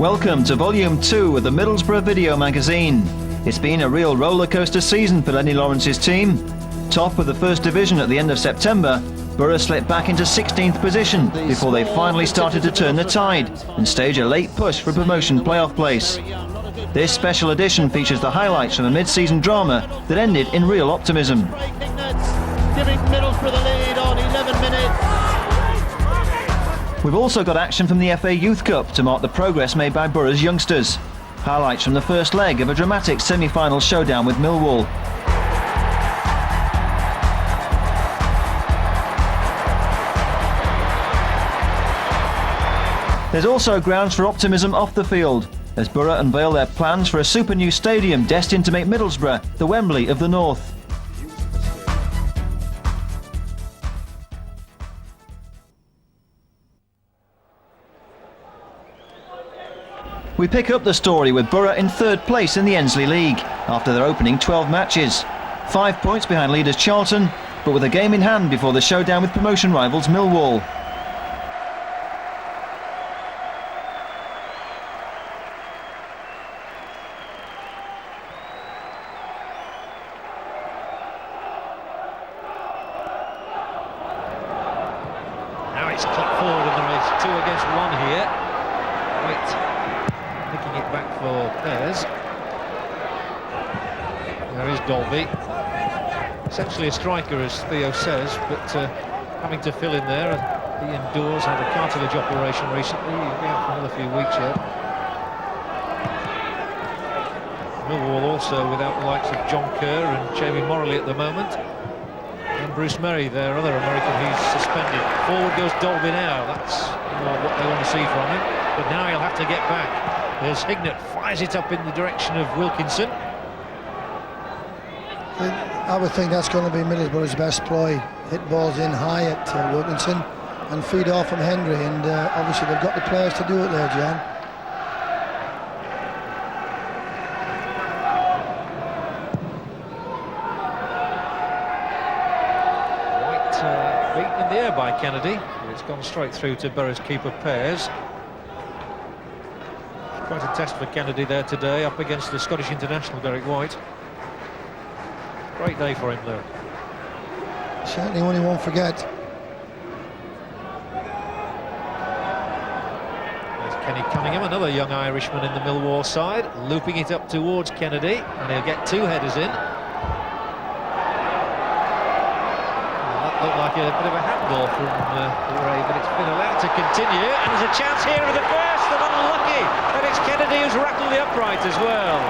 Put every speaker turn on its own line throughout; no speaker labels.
Welcome to Volume 2 of the Middlesbrough Video Magazine. It's been a real rollercoaster season for Lenny Lawrence's team. Top of the First Division at the end of September, Borough slipped back into 16th position before they finally started to turn the tide and stage a late push for promotion playoff place. This special edition features the highlights from a mid-season drama that ended in real optimism.
Giving Middlesbrough the lead on 11 minutes.
We've also got action from the FA Youth Cup to mark the progress made by Borough's youngsters. Highlights from the first leg of a dramatic semi-final showdown with Millwall. There's also grounds for optimism off the field, as Borough unveil their plans for a super new stadium destined to make Middlesbrough the Wembley of the North. We pick up the story with Borough in third place in the Ensley League after their opening 12 matches. 5 points behind leaders Charlton, but with a game in hand before the showdown with promotion rivals Millwall.
Now it's clipped forward and there is 2 against 1 here. Wait. Picking it back for Pears. There is Dolby. Essentially a striker, as Theo says, but having to fill in there. He endures, had a cartilage operation recently. He'll be out for another few weeks yet. Millwall also without the likes of John Kerr and Jamie Morley at the moment. And Bruce Merry, their other American, who's suspended. Forward goes Dolby now. That's what they want to see from him. But now he'll have to get back. There's Hignett, fires it up in the direction of Wilkinson.
I would think that's going to be Middlesbrough's best ploy. Hit balls in high at Wilkinson and feed off from Hendry, and obviously they've got the players to do it there, John.
White beaten in the air by Kennedy. It's gone straight through to Borough's keeper Pears. Quite a test for Kennedy there today, up against the Scottish international Derek White. Great day for him though.
Certainly one he won't forget.
There's Kenny Cunningham, another young Irishman in the Millwall side, looping it up towards Kennedy, and he'll get 2 headers in. That looked like a bit of a handball from Ray, but it's been allowed to continue, and there's a chance here with the first, and unlucky, and it's Kennedy who's rattled the upright as well.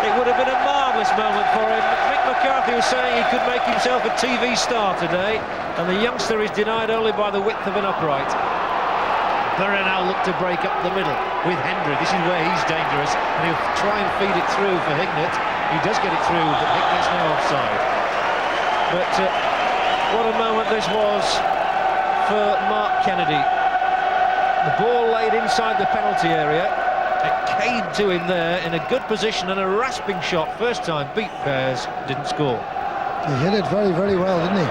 It would have been a marvellous moment for him. Mick McCarthy was saying he could make himself a TV star today, and the youngster is denied only by the width of an upright. Borough now look to break up the middle with Hendry. This is where he's dangerous, and he'll try and feed it through for Hignett. He does get it through, but Hignett's now offside. But what a moment this was for Mark Kennedy. The ball laid inside the penalty area. It came to him there in a good position and a rasping shot. First time beat Pears, didn't score.
He hit it very, very well, didn't he?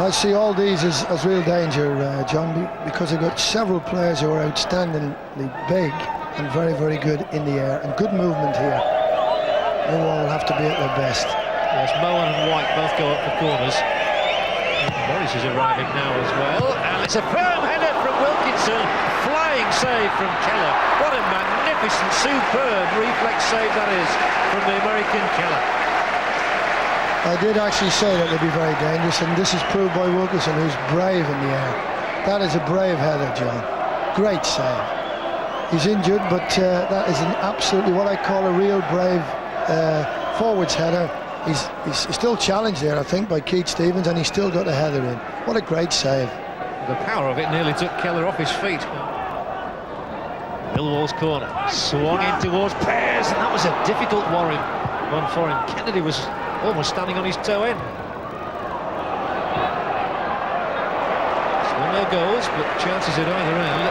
I see all these as real danger, John, because they've got several players who are outstandingly big and very, very good in the air, and good movement here. Millwall will have to be at their best.
Yes, Mohan and White both go up for corners. Morris is arriving now as well, and it's a firm header from Wilkinson. Flying save from Keller. What a magnificent, superb reflex save that is from the American Keller.
I did actually say that they'd be very dangerous, and this is proved by Wilkinson, who's brave in the air. That is a brave header, John. Great save. He's injured, but that is an absolutely what I call a real brave forwards header. He's still challenged there, I think, by Keith Stevens, and he's still got a header in. What a great save.
The power of it nearly took Keller off his feet. Millwall's corner, swung in towards Pears, and that was a difficult one for him. Kennedy was almost standing on his toe end. Still no goals, but chances at either end.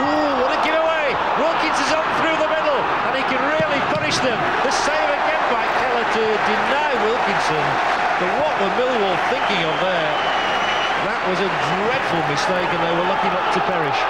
Ooh, what a giveaway! Wilkinson's on through the middle, and he can really punish them. The save again by Keller to deny Wilkinson. But what were Millwall thinking of there? That was a dreadful mistake, and they were lucky not to perish.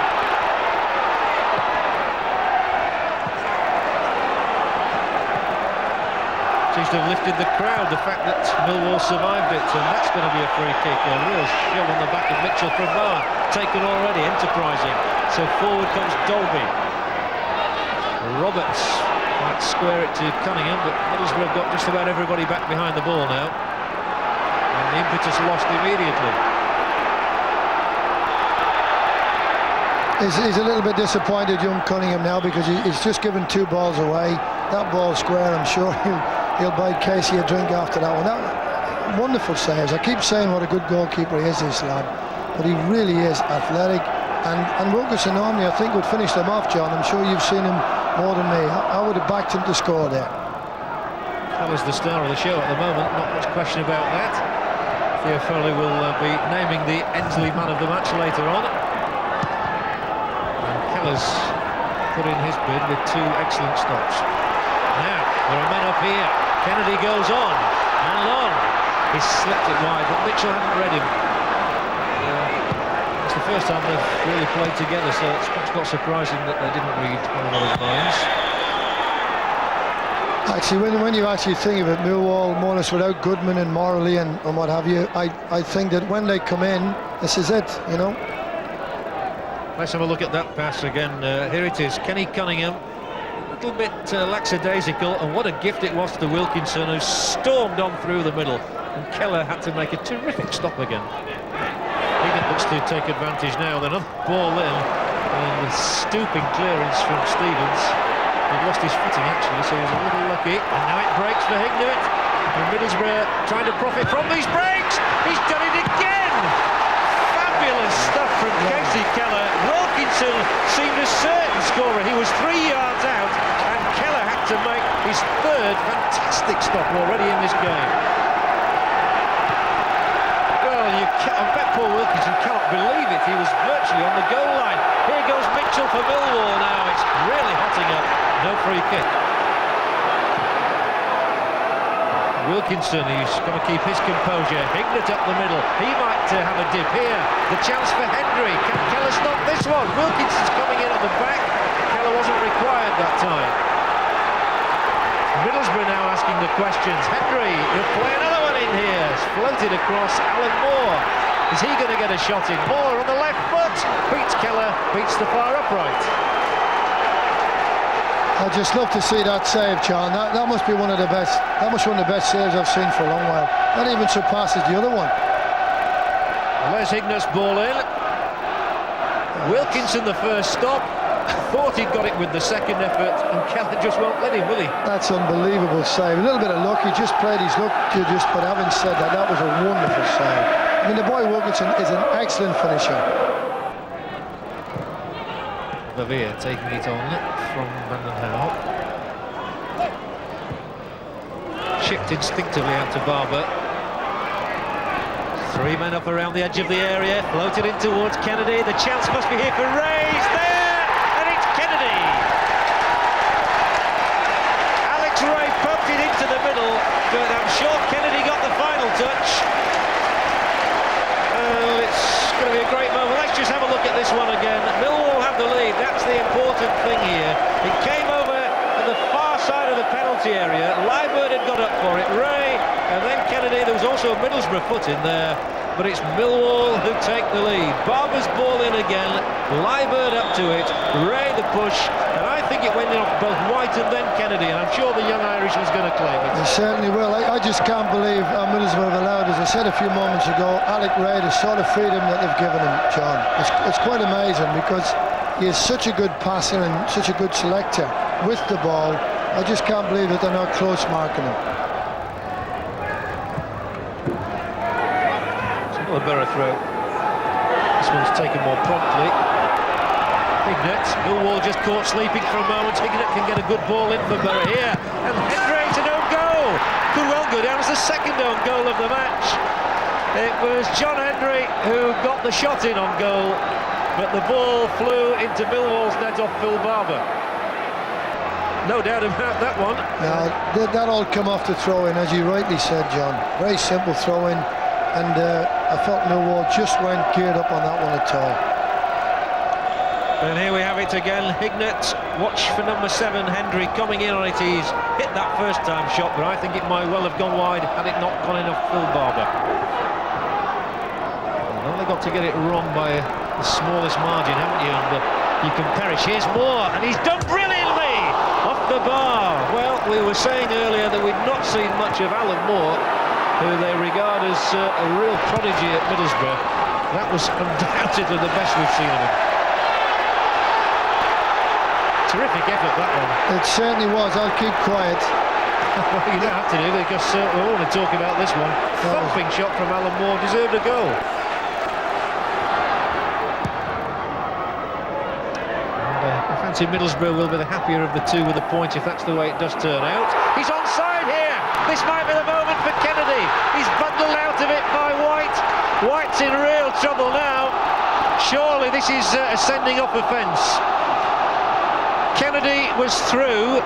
Seems to have lifted the crowd, the fact that Millwall survived it, and that's going to be a free kick. A real shove on the back of Mitchell from Barr, taken already, enterprising. So forward comes Dolby. Roberts might square it to Cunningham, but Middlesbrough have got just about everybody back behind the ball now. And the impetus lost immediately.
He's a little bit disappointed, young Cunningham, now, because he's just given 2 balls away. That ball square, I'm sure he'll buy Casey a drink after that one. Wonderful saves. I keep saying what a good goalkeeper he is, this lad, but he really is athletic. And Wilkinson normally, I think, would finish them off, John. I'm sure you've seen him more than me. I would have backed him to score there.
That was the star of the show at the moment, not much question about that. Theo Foley will be naming the Ensley man of the match later on. And Keller's put in his bid with 2 excellent stops. Now, there are men up here. Kennedy goes on, and long. He's slipped it wide, but Mitchell hadn't read him. It's the first time they've really played together, so it's perhaps not surprising that they didn't read one another's minds.
Actually, when you actually think of it, Millwall, more or less without Goodman and Morley and what have you, I think that when they come in, this is it, you know.
Let's have a look at that pass again. Here it is, Kenny Cunningham. A little bit lackadaisical, and what a gift it was to Wilkinson, who stormed on through the middle. And Keller had to make a terrific stop again. He looks to take advantage now. Another ball in, and a stooping clearance from Stevens. He'd lost his footing actually, so he was a little lucky. And now it breaks for Hignewitt. And Middlesbrough trying to profit from these breaks. He's done it again. Fabulous stuff from Casey Keller. Wilkinson seemed a certain scorer. He was 3 yards out, and Keller had to make his 3rd fantastic stop already in this game. I bet Paul Wilkinson cannot believe it. He was virtually on the goal line. Here goes Mitchell for Millwall now. It's really hotting up. No free kick. Wilkinson, he's got to keep his composure. Hignewitt up the middle. He might have a dip here. The chance for Hendry. Can Keller stop this one? Wilkinson's coming in at the back. Keller wasn't required that time. Middlesbrough now asking the questions. Hendry, he'll play another one in here. It's floated across. Alan Moore. Is he going to get a shot in? Moore on the left foot. Beats Keller, beats the far upright.
I'd just love to see that save, John. That must be one of the best. That must be one of the best saves I've seen for a long while. That even surpasses the other one.
Les Hignewitt's ball in. Wilkinson the first stop. Thought he'd got it with the second effort, and Keller just won't let him, will he?
That's unbelievable save. A little bit of luck. He just played his luck. But having said that, that was a wonderful save. I mean, the boy Wilkinson is an excellent finisher.
Bavia taking it on from Vandenhauw. Chipped instinctively out to Barber. 3 men up around the edge of the area, floated in towards Kennedy. The chance must be here for Ray. He's there, and it's Kennedy. Alex Ray poked it into the middle, but I'm sure Kennedy got the final touch. It's going to be a great moment. Let's just have a look at this one again. Millwall have the lead. That's the important thing here. It came over at the far side of the penalty area. Liebert had got up for it. Ray, and then Kennedy. There was also a Middlesbrough foot in there, but it's Millwall who take the lead. Barber's ball in again. Liebert up to it. Ray the push, and I think it went off both White and then Kennedy, and I'm sure the young Irishman's going to claim it.
He certainly will. I just can't believe how Middlesbrough have allowed, as I said a few moments ago, Alec Ray the sort of freedom that they've given him, John. It's quite amazing, because he is such a good passer and such a good selector with the ball. I just can't believe that they're not close marking him.
Well, a better throw. This one's taken more promptly. Hignewitt, Millwall just caught sleeping for a moment. Hignewitt can get a good ball in for Borough here. And Hendry to no goal. Could well go down as the second own goal of the match. It was John Hendry who got the shot in on goal, but the ball flew into Millwall's net off Phil Barber. No doubt about that one.
Now, that all come off the throw-in, as you rightly said, John. Very simple throw-in. and I felt Millwall just weren't geared up on that one at all.
And here we have it again. Hignett, watch for number 7, Hendry, coming in on it. He's hit that first time shot, but I think it might well have gone wide had it not gone enough Phil Barber. You've only got to get it wrong by the smallest margin, haven't you? And you can perish. Here's Moore, and he's done brilliantly off the bar. Well, we were saying earlier that we'd not seen much of Alan Moore, who they regard as a real prodigy at Middlesbrough. That was undoubtedly the best we've seen of him. Terrific effort, that one.
It certainly was. I'll keep quiet.
Well, you don't have to do, because we all want to talk about this one. Thumping shot from Alan Moore, deserved a goal. And I fancy Middlesbrough will be the happier of the two with a point if that's the way it does turn out. He's onside here. This might be the moment for Kennedy. He's bundled out of it by White. White's in real trouble now. Surely this is a sending off offence. Kennedy was through.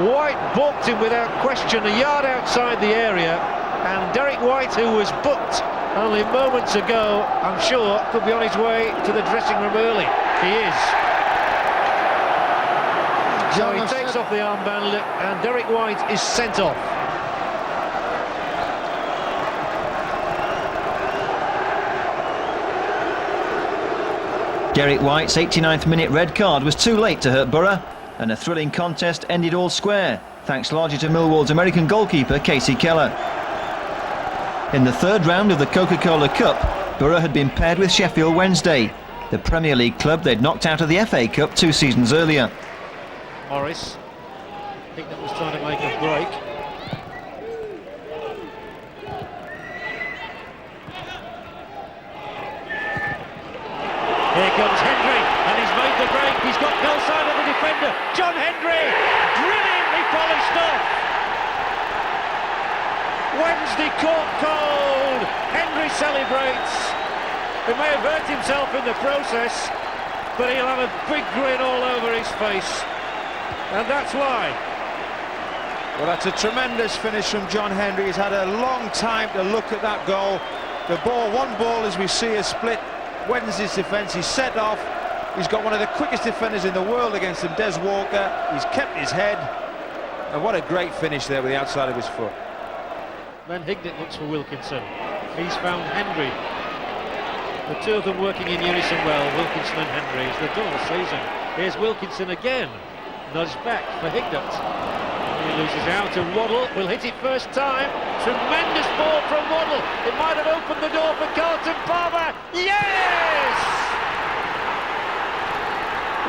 White balked him without question, a yard outside the area, and Derek White, who was booked only moments ago, I'm sure could be on his way to the dressing room early. He is. So he takes off the armband, and Derek White is sent off.
Derek White's 89th minute red card was too late to hurt Borough, and a thrilling contest ended all square, thanks largely to Millwall's American goalkeeper Casey Keller. In the third round of the Coca-Cola Cup, Borough had been paired with Sheffield Wednesday, the Premier League club they'd knocked out of the FA Cup 2 seasons earlier.
Morris, I think that was trying to make a break. Here comes Hendry, and he's made the break. He's got no side of the defender. John Hendry, brilliantly polished off. Wednesday caught cold. Hendry celebrates. He may have hurt himself in the process, but he'll have a big grin all over his face. And that's why.
Well, that's a tremendous finish from John Hendry. He's had a long time to look at that goal. The ball, one ball as we see a split Wednesday's defence. He's set off. He's got one of the quickest defenders in the world against him, Des Walker. He's kept his head. And what a great finish there with the outside of his foot.
Then Hignett looks for Wilkinson. He's found Hendry. The two of them working in unison well, Wilkinson and Hendry, as they've done all season. Here's Wilkinson again. Nudged back for Hignett. He loses out to Waddle. Will hit it first time. Tremendous ball from Waddle. It might have opened the door for Carlton Palmer. Yes!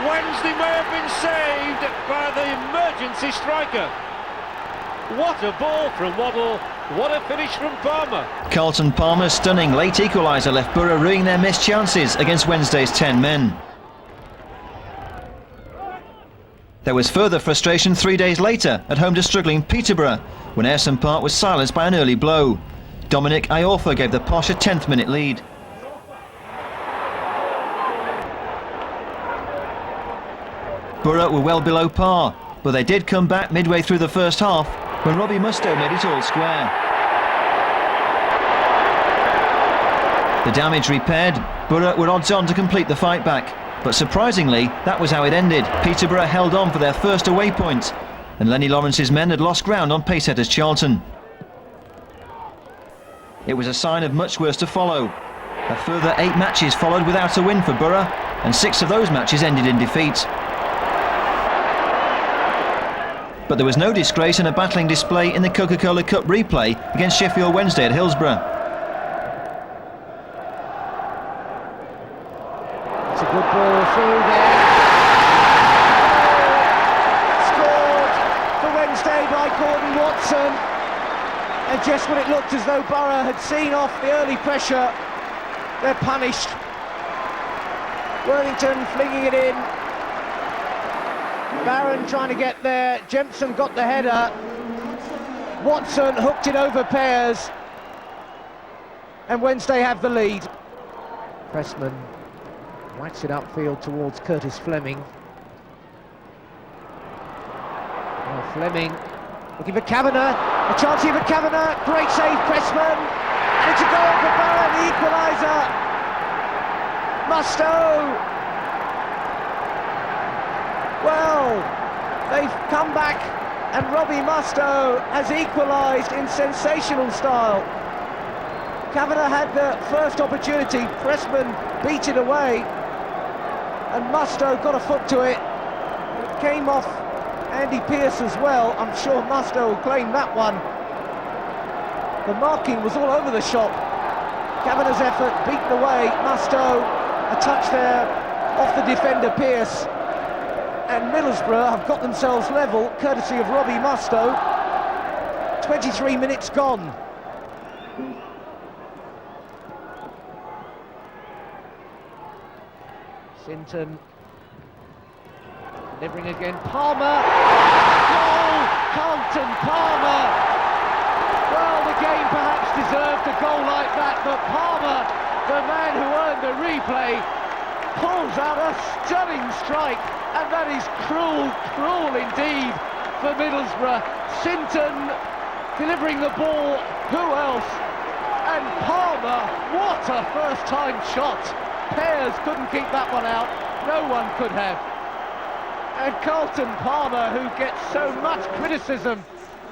Wednesday may have been saved by the emergency striker. What a ball from Waddle. What a finish from Palmer.
Carlton Palmer's stunning late equaliser left Borough ruining their missed chances against Wednesday's 10 men. There was further frustration 3 days later at home to struggling Peterborough when Ayresome Park was silenced by an early blow. Dominic Iorfa gave the Posh a 10th minute lead. Borough were well below par, but they did come back midway through the first half when Robbie Mustoe made it all square. The damage repaired, Borough were odds on to complete the fight back. But surprisingly, that was how it ended. Peterborough held on for their first away point, and Lenny Lawrence's men had lost ground on pacesetters Charlton. It was a sign of much worse to follow. A further 8 matches followed without a win for Borough, and 6 of those matches ended in defeat. But there was no disgrace in a battling display in the Coca-Cola Cup replay against Sheffield Wednesday at Hillsborough.
It's a good ball through there. Scored for Wednesday by Gordon Watson. And just when it looked as though Borough had seen off the early pressure, they're punished. Worthington flinging it in. Barron trying to get there. Jempson got the header. Watson hooked it over Pears. And Wednesday have the lead. Pressman whacks it upfield towards Curtis Fleming. Well, Fleming looking for Kavanagh. A chance here for Kavanagh. Great save, Pressman. It's a goal for Barron. the equaliser. Mustoe. Well, they've come back and Robbie Mustoe has equalised in sensational style. Kavanagh had the first opportunity, Pressman beat it away, and Mustoe got a foot to it. It came off Andy Pearce as well. I'm sure Mustoe will claim that one. The marking was all over the shop. Kavanagh's effort beaten away. Mustoe, a touch there off the defender Pearce. And Middlesbrough have got themselves level, courtesy of Robbie Mustoe. 23 minutes gone. Sinton delivering again. Palmer. Goal! Carlton Palmer. Well, the game perhaps deserved a goal like that, but Palmer, the man who earned the replay, pulls out a stunning strike, and that is cruel, cruel indeed for Middlesbrough. Sinton delivering the ball, who else? And Palmer, what a first-time shot. Pears couldn't keep that one out, no one could have. And Carlton Palmer, who gets so much criticism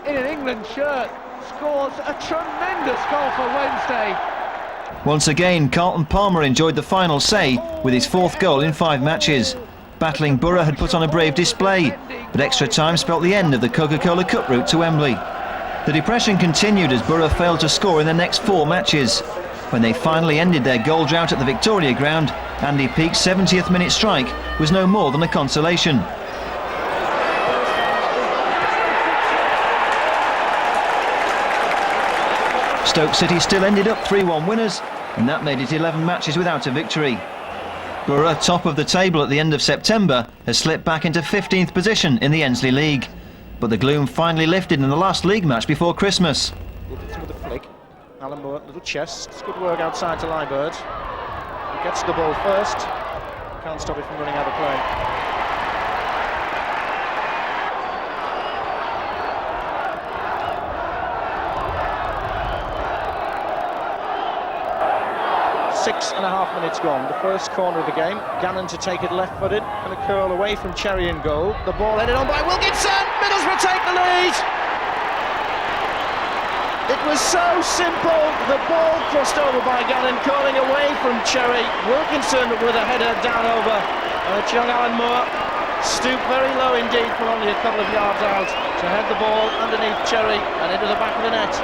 in an England shirt, scores a tremendous goal for Wednesday.
Once again, Carlton Palmer enjoyed the final say with his 4th goal in 5 matches. Battling Borough had put on a brave display, but extra time spelt the end of the Coca-Cola Cup route to Wembley. The depression continued as Borough failed to score in the next 4 matches. When they finally ended their goal drought at the Victoria Ground, Andy Peake's 70th minute strike was no more than a consolation. Stoke City still ended up 3-1 winners, and that made it 11 matches without a victory. Borough, top of the table at the end of September, has slipped back into 15th position in the Ensley League. But the gloom finally lifted in the last league match before Christmas.
With the flick. Alan Moore, little chest. It's good work outside to Liebert. He gets the ball first. Can't stop it from running out of play. Six and a half minutes gone. The first corner of the game. Gannon to take it left-footed and a curl away from Cherry in goal. The ball headed on by Wilkinson. Middlesbrough take the lead. It was so simple. The ball crossed over by Gannon, curling away from Cherry. Wilkinson with a header down over. And it's young Alan Moore stooped very low indeed from only a couple of yards out to head the ball underneath Cherry and into the back of the net.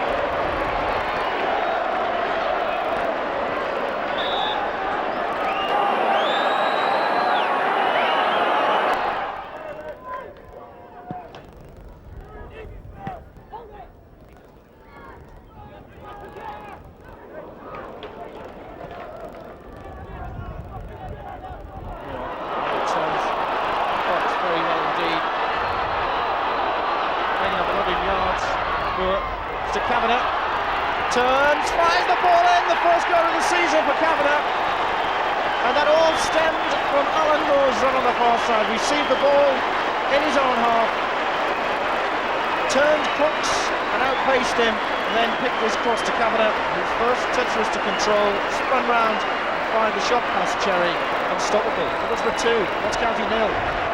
To Kavanagh, turns, fires the ball in, the first goal of the season for Kavanagh, and that all stemmed from Alan Moore's run on the far side. Received the ball in his own half, turned Crooks and outpaced him, and then picked his cross to Kavanagh, whose first touch was to control, spun round and fired the shot past Cherry, unstoppable. Middlesbrough 2, Notts County 0.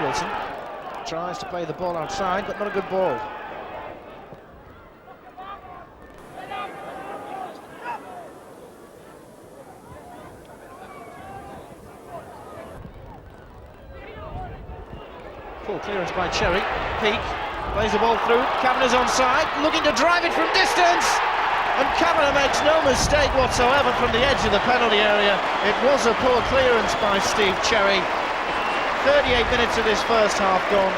Wilson tries to play the ball outside, but not a good ball. Full clearance by Cherry. Peake plays the ball through. Kavanagh's onside, looking to drive it from distance. And Kavanagh makes no mistake whatsoever from the edge of the penalty area. It was a poor clearance by Steve Cherry. 38 minutes of this first half gone.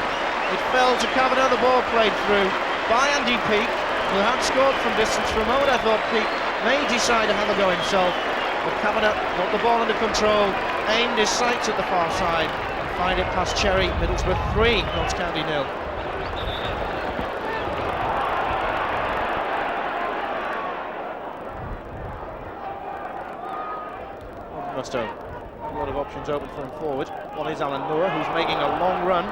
It fell to Kavanagh, the ball played through by Andy Peake, who had scored from distance. For a moment I thought Peake may decide to have a go himself, but Kavanagh got the ball under control, aimed his sights at the far side, and find it past Cherry. Middlesbrough 3, Notts County 0. Musto. A lot of options open for him forward. One is Alan Moore, who's making a long run.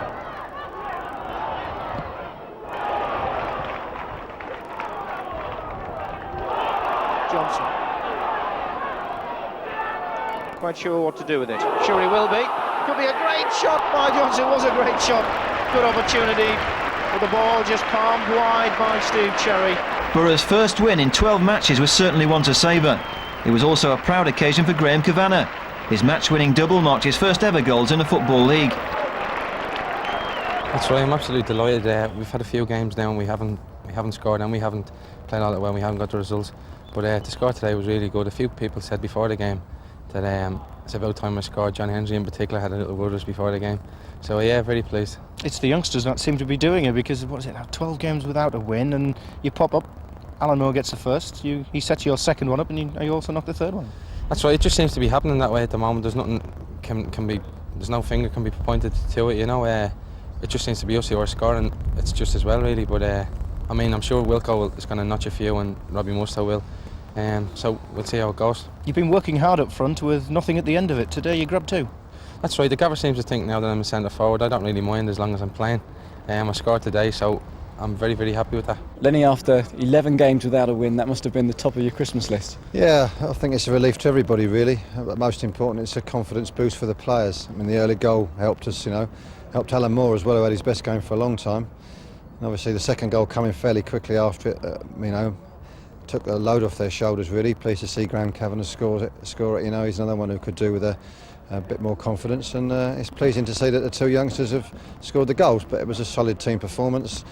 Johnson. Quite sure what to do with it. Sure he will be. Could be a great shot by Johnson. It was a great shot. Good opportunity. But the ball just palmed wide by Steve Cherry.
Borough's first win in 12 matches was certainly one to savour. It was also a proud occasion for Graham Kavanagh. His match-winning double marked his first ever goals in a football league.
That's right, I'm absolutely delighted. We've had a few games now and we haven't scored and we haven't played all that well, we haven't got the results. But to score today was really good. A few people said before the game that it's about time I scored. John Henry in particular had a little word before the game. So yeah, very pleased.
It's the youngsters that seem to be doing it, because what is it now, 12 games without a win, and you pop up, Alan Moore gets the first, he sets your second one up, and you also knock the third one.
That's right, it just seems to be happening that way at the moment. There's nothing there's no finger can be pointed to it, you know. It just seems to be us who are scoring. It's just as well really, but I mean, I'm sure Wilco is going to notch a few and Robbie Musto will. So we'll see how it goes.
You've been working hard up front with nothing at the end of it. Today you grabbed 2.
That's right, the gaffer seems to think now that I'm a centre forward, I don't really mind as long as I'm playing. I scored today, so I'm very, very happy with that.
Lenny, after 11 games without a win, that must have been the top of your Christmas list.
Yeah, I think it's a relief to everybody really, but most important it's a confidence boost for the players. I mean, the early goal helped us, you know, helped Alan Moore as well, who had his best game for a long time. And obviously the second goal coming fairly quickly after it, you know, took a load off their shoulders really. Pleased to see Graham Kavanagh score it, you know, he's another one who could do with a bit more confidence, and it's pleasing to see that the 2 youngsters have scored the goals, but it was a solid team performance.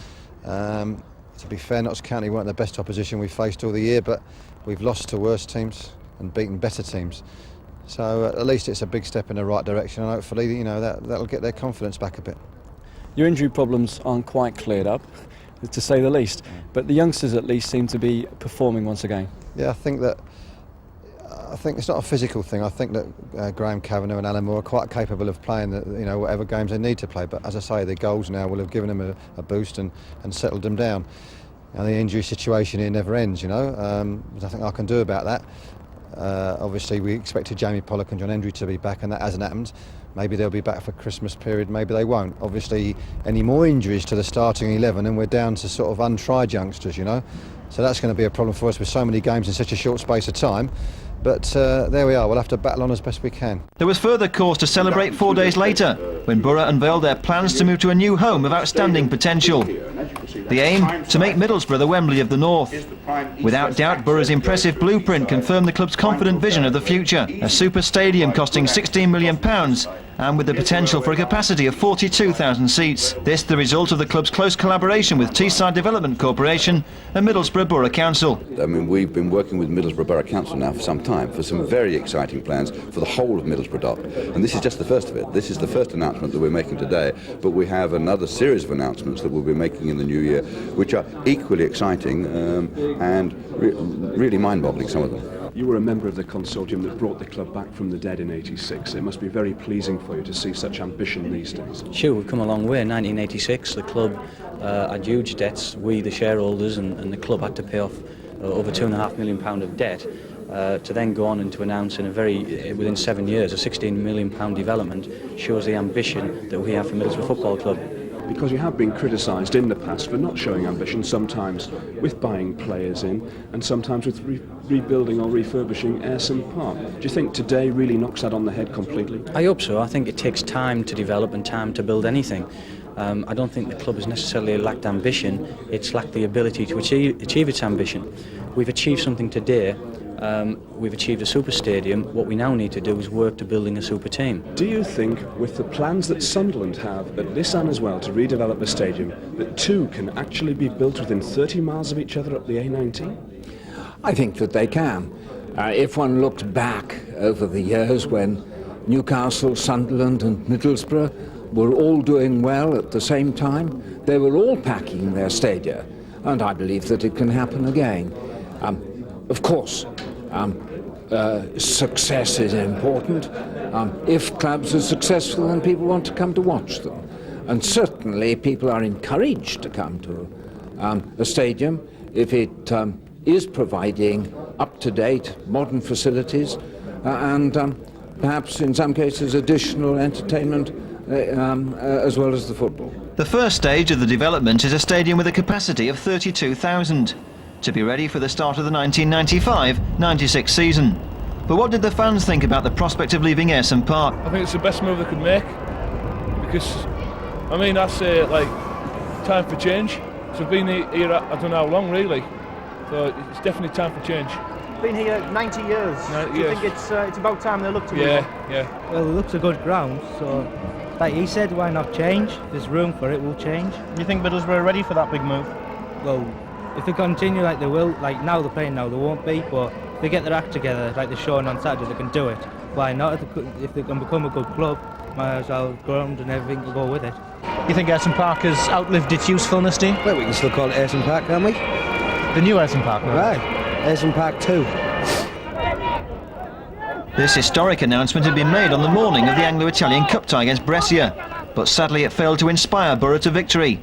To be fair, Notts County weren't the best opposition we faced all the year, but we've lost to worse teams and beaten better teams. So at least it's a big step in the right direction, and hopefully, you know, that'll get their confidence back a bit.
Your injury problems aren't quite cleared up, to say the least, but the youngsters at least seem to be performing once again.
Yeah, I think it's not a physical thing. I think that Graham Kavanagh and Alan Moore are quite capable of playing you know, whatever games they need to play. But as I say, the goals now will have given them a boost and settled them down. And the injury situation here never ends, you know. There's nothing I can do about that. Obviously, we expected Jamie Pollock and John Hendry to be back, and that hasn't happened. Maybe they'll be back for Christmas period, maybe they won't. Obviously, any more injuries to the starting 11 and we're down to sort of untried youngsters, you know. So that's going to be a problem for us with so many games in such a short space of time. But there we are, we'll have to battle on as best we can.
There was further cause to celebrate 4 days later, when Borough unveiled their plans to move to a new home of outstanding potential. The aim, to make Middlesbrough the Wembley of the North. Without doubt, Borough's impressive blueprint confirmed the club's confident vision of the future. A super stadium costing £16 million and with the potential for a capacity of 42,000 seats. This the result of the club's close collaboration with Teesside Development Corporation and Middlesbrough Borough Council.
I mean, we've been working with Middlesbrough Borough Council now for some time for some very exciting plans for the whole of Middlesbrough Dock. And this is just the first of it. This is the first announcement that we're making today, but we have another series of announcements that we'll be making in the new year, which are equally exciting and really mind-boggling, some of them.
You were a member of the consortium that brought the club back from the dead in '86. It must be very pleasing for you to see such ambition these days.
Sure, we've come a long way. In 1986, the club had huge debts. We, the shareholders, and the club had to pay off over £2.5 million of debt to then go on and to announce within 7 years, a £16 million development shows the ambition that we have for Middlesbrough Football Club.
Because you have been criticised in the past for not showing ambition, sometimes with buying players in and sometimes with rebuilding or refurbishing Ayresome Park. Do you think today really knocks that on the head completely?
I hope so. I think it takes time to develop and time to build anything. I don't think the club has necessarily lacked ambition, it's lacked the ability to achieve its ambition. We've achieved something today. We've achieved a super stadium. What we now need to do is work to building a super team.
Do you think, with the plans that Sunderland have at Lissan as well to redevelop the stadium, that 2 can actually be built within 30 miles of each other up the A19?
I think that they can. If one looks back over the years when Newcastle, Sunderland and Middlesbrough were all doing well at the same time, they were all packing their stadia, and I believe that it can happen again. Of course, success is important, If clubs are successful, then people want to come to watch them. And certainly people are encouraged to come to a stadium if it is providing up-to-date modern facilities and perhaps in some cases additional entertainment as well as the football.
The first stage of the development is a stadium with a capacity of 32,000 to be ready for the start of the 1995-96 season. But what did the fans think about the prospect of leaving Ayresome Park?
I think it's the best move they could make, because I mean, that's like time for change. So I've been here I don't know how long really, so it's definitely time for change.
Been here 90 years. Do you think it's about time they look to move on?
Yeah.
Well, it looks a good ground, so like he said, why not change? If there's room for it, we'll change.
Do you think Middlesbrough are ready for that big move?
Well, if they continue like they will, like now they're playing now, they won't be, but if they get their act together like they're showing on Saturday, they can do it. Why not? If they can become a good club, might as well ground and everything will go with it.
You think Ayresome Park has outlived its usefulness, do you?
Well, we can still call it Ayresome Park, can't we?
The new Ayresome Park,
right? Ayresome Park 2.
This historic announcement had been made on the morning of the Anglo-Italian Cup tie against Brescia, but sadly it failed to inspire Borough to victory.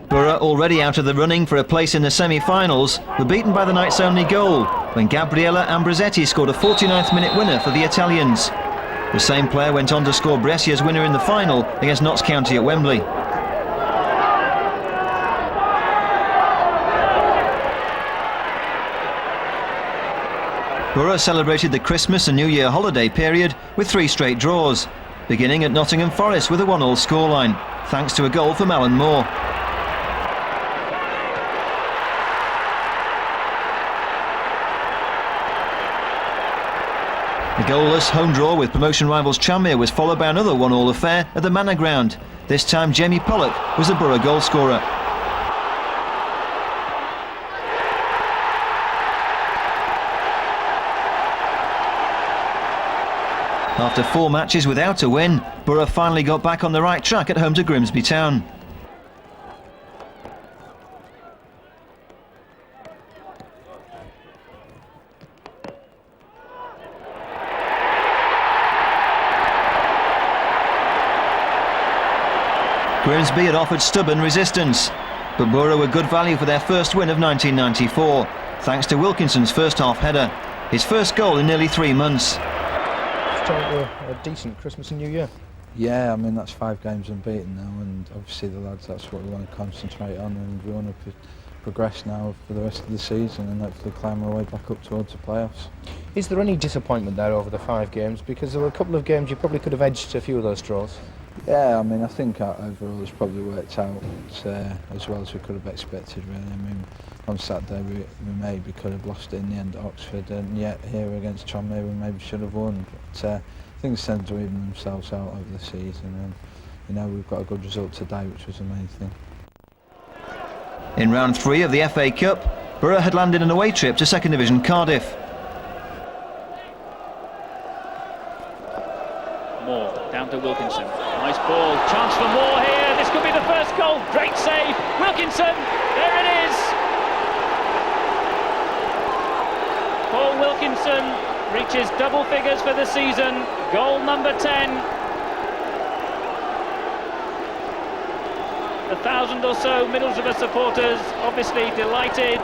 Borough, already out of the running for a place in the semi-finals, were beaten by the night's only goal when Gabriele Ambrosetti scored a 49th minute winner for the Italians. The same player went on to score Brescia's winner in the final against Notts County at Wembley. Borough celebrated the Christmas and New Year holiday period with 3 straight draws, beginning at Nottingham Forest with a 1-1 scoreline, thanks to a goal from Alan Moore. The goalless home draw with promotion rivals Tranmere was followed by another 1-1 affair at the Manor Ground. This time Jamie Pollock was the Borough goal scorer. After 4 matches without a win, Borough finally got back on the right track at home to Grimsby Town. Grimsby had offered stubborn resistance, but Borough were good value for their first win of 1994, thanks to Wilkinson's first half header, his first goal in nearly 3 months.
A decent Christmas and New Year.
Yeah, I mean that's 5 games unbeaten now, and obviously the lads, that's what we want to concentrate on, and we want to progress now for the rest of the season and hopefully climb our way back up towards the playoffs.
Is there any disappointment there over the 5 games? Because there were a couple of games you probably could have edged a few of those draws.
Yeah, I mean I think overall it's probably worked out as well as we could have expected really. I mean on Saturday we maybe could have lost it in the end at Oxford, and yet here against Tranmere we maybe should have won. But things tend to even themselves out over the season, and you know we've got a good result today, which was the main thing.
In round 3 of the FA Cup, Borough had landed an away trip to 2nd Division Cardiff.
Moore down to Wilkinson. Nice ball, chance for Moore here. This could be the first goal. Great save. Wilkinson, there it is. Paul Wilkinson reaches double figures for the season. Goal number 10. 1,000 or so Middlesbrough supporters obviously delighted.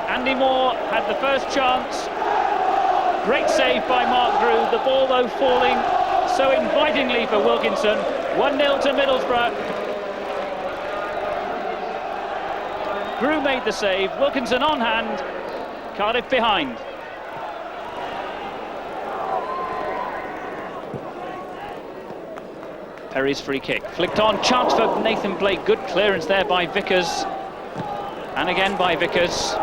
Andy Moore had the first chance. Great save by Mark Grew. The ball though falling so invitingly for Wilkinson. 1-0 to Middlesbrough. Grew made the save. Wilkinson on hand. Cardiff behind. Perry's free kick. Flicked on. Chance for Nathan Blake. Good clearance there by Vickers. And again by Vickers.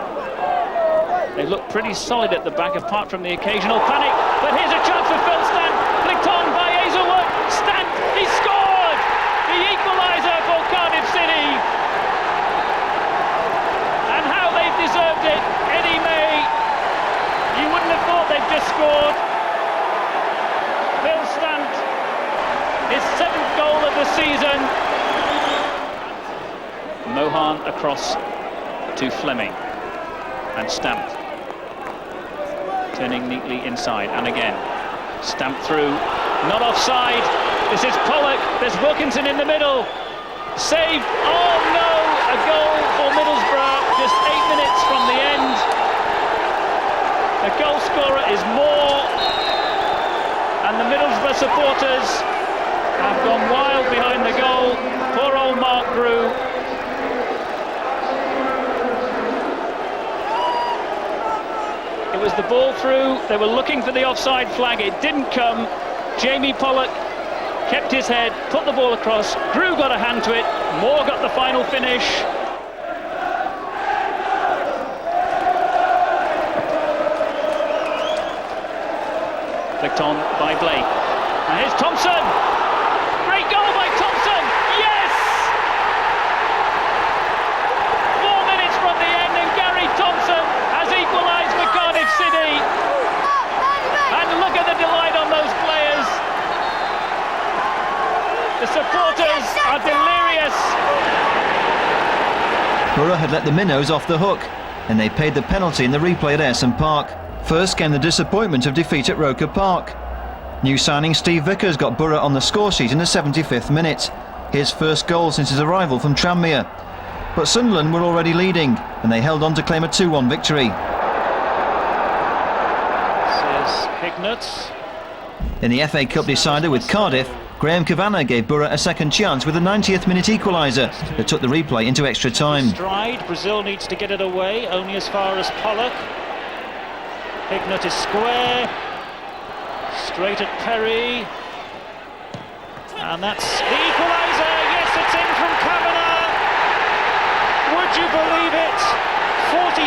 They look pretty solid at the back, apart from the occasional panic. But here's a chance for Phil Stant. Flicked on by Hazelwood. Stant, he scored! The equaliser for Cardiff City. And how they've deserved it. Eddie May. You wouldn't have thought they've just scored. Phil Stant, his 7th goal of the season. Mohan across to Fleming. And Stant. turning neatly inside, and again, stamped through, not offside. This is Pollock, there's Wilkinson in the middle, save, oh no, a goal for Middlesbrough, just 8 minutes from the end. The goal scorer is Moore, and the Middlesbrough supporters have gone wild behind the goal. Poor old Mark Brew. It was the ball through, they were looking for the offside flag, it didn't come. Jamie Pollock kept his head, put the ball across, Drew got a hand to it, Moore got the final finish. Flicked on by Blake. And here's Thompson! Great goal by Thompson! Yes! 4 minutes from the end and Gary Thompson has equalised for Cardiff City. And look at the delight on those players. The supporters are delirious.
Borough had let the Minnows off the hook, and they paid the penalty in the replay at Ayresome Park. First came the disappointment of defeat at Roker Park. New signing Steve Vickers got Borough on the score sheet in the 75th minute, his first goal since his arrival from Tranmere. But Sunderland were already leading, and they held on to claim a 2-1 victory.
Says Hignett.
In the FA Cup decider with Cardiff, Graham Kavanagh gave Borough a second chance with a 90th minute equaliser that took the replay into extra time.
Stride, Brazil needs to get it away, only as far as Pollock. Hignett is square, straight at Perry, and that's the equaliser. Yes, it's in from Kavanagh. Would you believe it? 44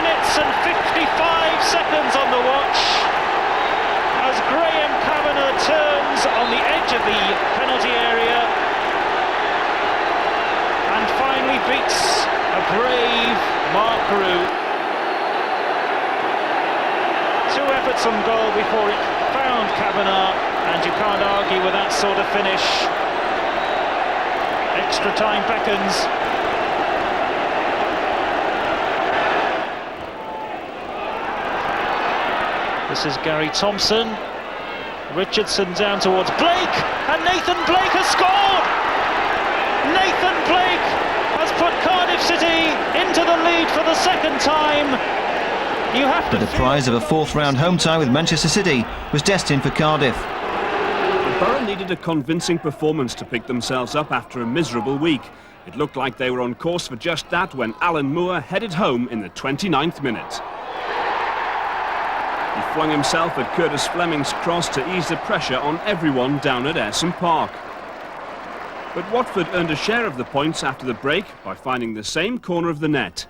minutes and 55 seconds on the watch as Graham Kavanagh turns on the edge of the penalty area and finally beats a brave Mark Brew. 2 efforts on goal before it found Kavanagh, and you can't argue with that sort of finish. Extra time beckons. This is Gary Thompson. Richardson down towards Blake, and Nathan Blake has scored! Nathan Blake has put Cardiff City into the lead for the second time. You have
But the prize of a 4th round home tie with Manchester City was destined for Cardiff.
Borough needed a convincing performance to pick themselves up after a miserable week. It looked like they were on course for just that when Alan Moore headed home in the 29th minute. He flung himself at Curtis Fleming's cross to ease the pressure on everyone down at Ayresome Park. But Watford earned a share of the points after the break by finding the same corner of the net.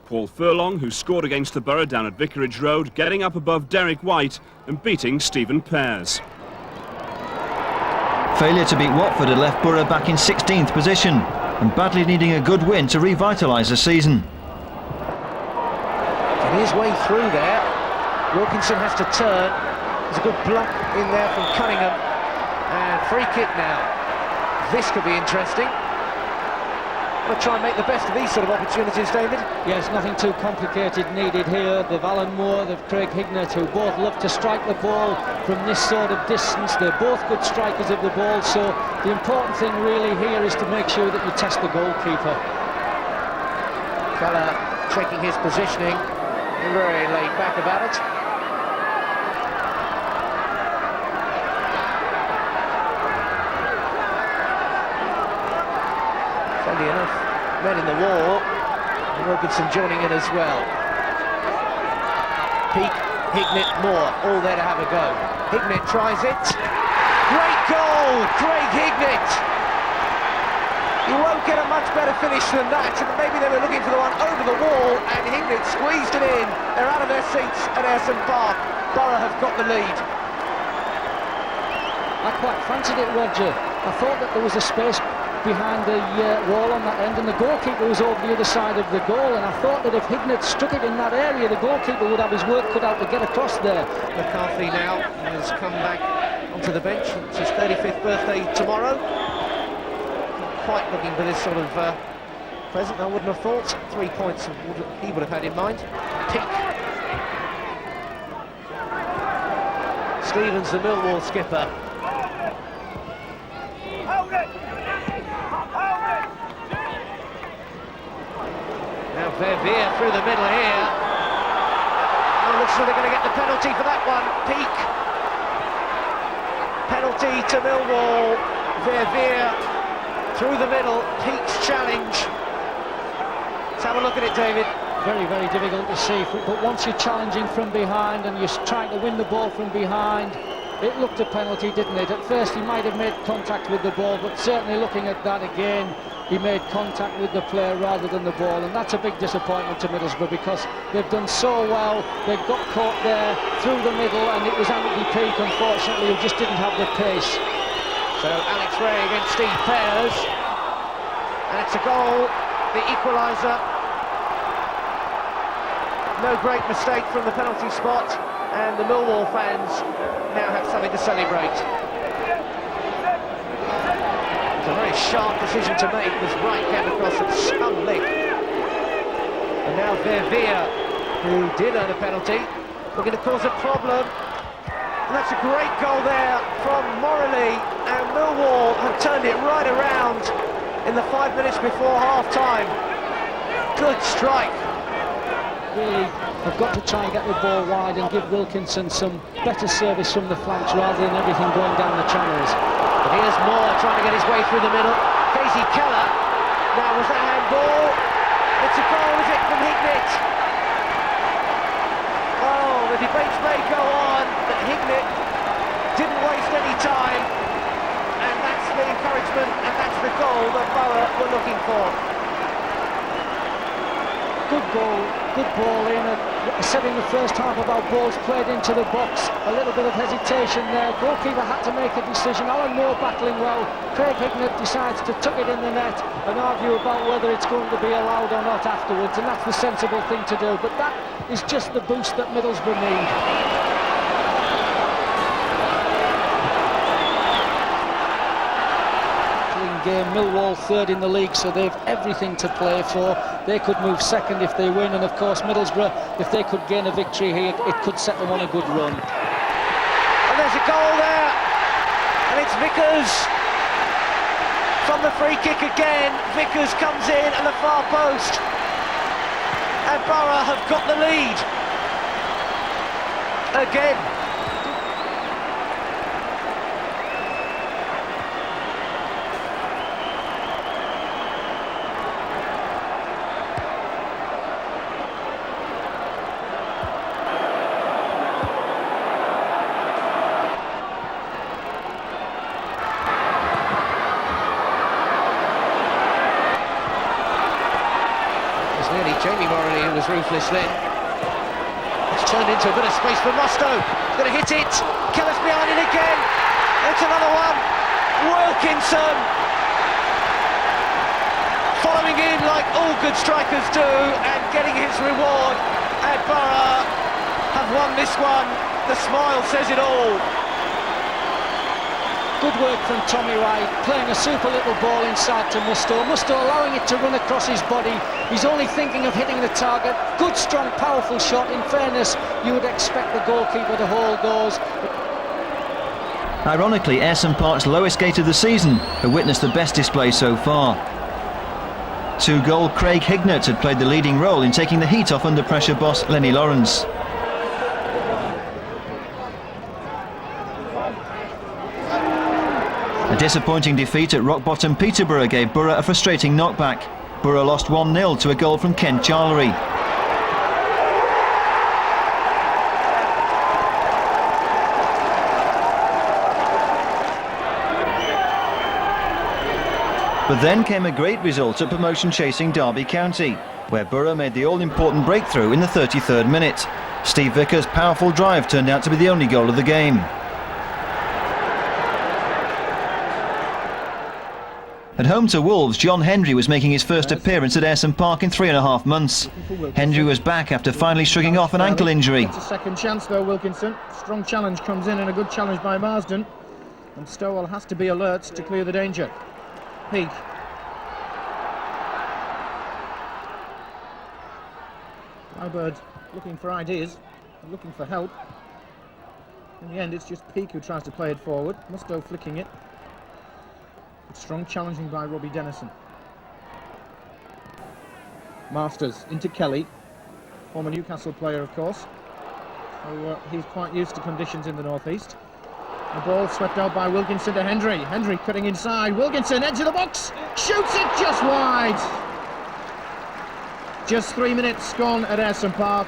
Paul Furlong, who scored against the Borough down at Vicarage Road, getting up above Derek White and beating Stephen Pears.
Failure to beat Watford had left Borough back in 16th position and badly needing a good win to revitalise the season.
And his way through there. Wilkinson has to turn. There's a good block in there from Cunningham. And free kick now. This could be interesting. We'll try and make the best of these sort of opportunities, David.
Yes, nothing too complicated needed here. They've Alan Moore, they've Craig Hignett, who both love to strike the ball from this sort of distance. They're both good strikers of the ball, so the important thing really here is to make sure that you test the goalkeeper.
Keller checking his positioning, very laid back about it. Funny enough, men in the wall, and Wilkinson joining in as well. Peak, Hignett, Moore, all there to have a go. Hignett tries it. Great goal, Craig Hignett. You won't get a much better finish than that. Maybe they were looking for the one over the wall, and Hignett squeezed it in. They're out of their seats at Ayresome Park. Borough have got the lead.
I quite fancied it, Roger. I thought that there was a space behind the wall on that end, and the goalkeeper was over the other side of the goal, and I thought that if Hignett struck it in that area, the goalkeeper would have his work cut out to get across there.
McCarthy now has come back onto the bench. It's his 35th birthday tomorrow. Not quite looking for this sort of present, I wouldn't have thought. 3 points he would have had in mind. Peak. Stevens, the Millwall skipper. Now Verveer through the middle here. Oh, looks like they're going to get the penalty for that one. Peak. Penalty to Millwall. Verveer through the middle. Peak's challenge. Let's have a look at it, David.
Very, very difficult to see, but once you're challenging from behind and you're trying to win the ball from behind, it looked a penalty, didn't it? At first he might have made contact with the ball, but certainly looking at that again, he made contact with the player rather than the ball, and that's a big disappointment to Middlesbrough because they've done so well. They got caught there through the middle, and it was Andy Peake, unfortunately, who just didn't have the pace.
So Alex Ray against Steve Pears, and it's a goal, the equaliser. No great mistake from the penalty spot, and the Millwall fans now have something to celebrate. It was a very sharp decision to make. This right came across and some lick. And now Verveer, who did earn a penalty, looking to cause a problem. And that's a great goal there from Morley, and Millwall have turned it right around in the 5 minutes before half-time. Good strike.
Really have got to try and get the ball wide and give Wilkinson some better service from the flanks rather than everything going down the channels.
But here's Moore trying to get his way through the middle. Casey Keller. Now was that handball? It's a goal, is it, from Hignett? Oh, the debates may go on, but Hignett didn't waste any time. And that's the encouragement, and that's the goal that Borough were looking for.
Good goal, good ball in. I said in the first half about balls played into the box. A little bit of hesitation there. Goalkeeper had to make a decision. Alan Moore battling well. Craig Hignett decides to tuck it in the net and argue about whether it's going to be allowed or not afterwards, and that's the sensible thing to do. But that is just the boost that Middlesbrough need. Game. Millwall third in the league, so they've everything to play for. They could move second if they win, and of course Middlesbrough, if they could gain a victory here, it could set them on a good run.
And there's a goal there, and it's Vickers from the free kick again. Vickers comes in at the far post, and Borough have got the lead again. Jamie Morley, who was ruthless then. It's turned into a bit of space for Mustoe. He's going to hit it. Keller's behind it again. It's another one. Wilkinson following in like all good strikers do and getting his reward. And Borough have won this one. The smile says it all.
Good work from Tommy Wright, playing a super little ball inside to Mustoe. Mustoe allowing it to run across his body. He's only thinking of hitting the target. Good, strong, powerful shot. In fairness, you would expect the goalkeeper to hold those.
Ironically, Ayresome Park's lowest gate of the season have witnessed the best display so far. 2-goal Craig Hignett had played the leading role in taking the heat off under pressure boss Lenny Lawrence. A disappointing defeat at rock-bottom Peterborough gave Borough a frustrating knockback. Borough lost 1-0 to a goal from Ken Charlery. But then came a great result at promotion-chasing Derby County, where Borough made the all-important breakthrough in the 33rd minute. Steve Vickers' powerful drive turned out to be the only goal of the game. At home to Wolves, John Hendry was making his first appearance at Ayresome Park in 3.5 months. Hendry was back after finally shrugging off an ankle injury.
It's a second chance though, Wilkinson. Strong challenge comes in and a good challenge by Marsden. And Stowell has to be alert to clear the danger. Peake. Cowbird looking for ideas, looking for help. In the end, it's just Peake who tries to play it forward. Mustoe flicking it. But strong challenging by Robbie Dennison. Masters into Kelly, former Newcastle player, of course. So he's quite used to conditions in the northeast. The ball swept out by Wilkinson to Hendry. Hendry cutting inside. Wilkinson, edge of the box, shoots it just wide. Just 3 minutes gone at Ayresome Park,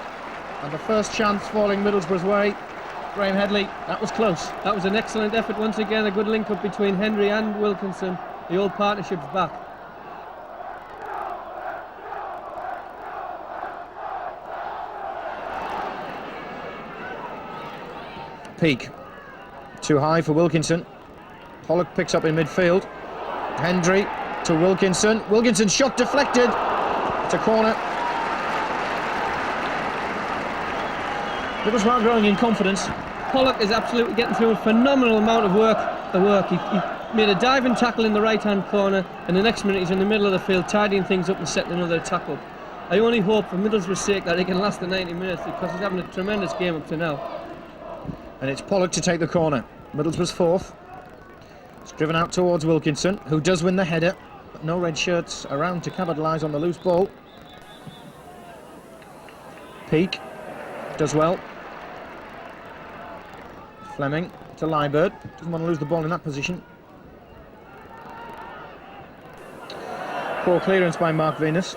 and the first chance falling Middlesbrough's way. Graham Headley, that was close.
That was an excellent effort once again, a good link up between Hendry and Wilkinson. The old partnership's back.
Peake, too high for Wilkinson. Pollock picks up in midfield. Hendry to Wilkinson. Wilkinson's shot deflected. It's a corner. Middlesbrough growing in confidence.
Pollock is absolutely getting through a phenomenal amount of work. He made a diving tackle in the right-hand corner, and the next minute he's in the middle of the field, tidying things up and setting another attack up. I only hope, for Middlesbrough's sake, that he can last the 90 minutes, because he's having a tremendous game up to now.
And it's Pollock to take the corner. Middlesbrough's fourth. It's driven out towards Wilkinson, who does win the header, but no red shirts around to capitalise on the loose ball. Peake does well. Fleming to Liebert. Doesn't want to lose the ball in that position. Poor clearance by Mark Venus.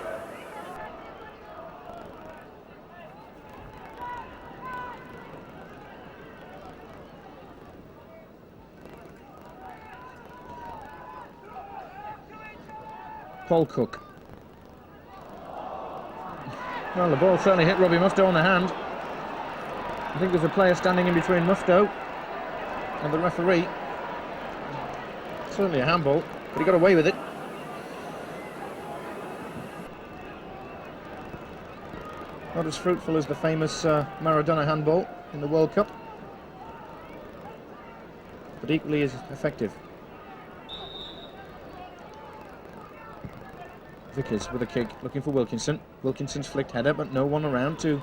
Paul Cook. Well, the ball certainly hit Robbie Mustoe on the hand. I think there's a player standing in between Mustoe and the referee. Certainly a handball, but he got away with it. Not as fruitful as the famous Maradona handball in the World Cup, but equally as effective. Vickers with a kick, looking for Wilkinson. Wilkinson's flicked header, but no one around to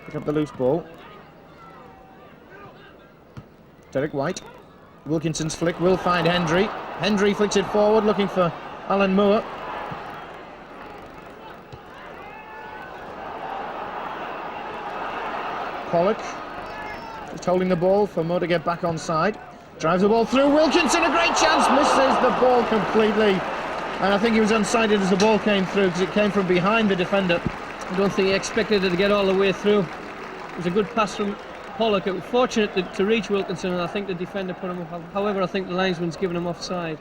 pick up the loose ball. Derek White. Wilkinson's flick will find Hendry. Hendry flicks it forward, looking for Alan Moore. Pollock just holding the ball for Moore to get back on side. Drives the ball through. Wilkinson, a great chance, misses the ball completely. And I think he was unsighted as the ball came through, because it came from behind the defender.
I don't think he expected it to get all the way through. It was a good pass from Pollock. It was fortunate to reach Wilkinson, and I think the defender put him off. However, I think the linesman's given him offside.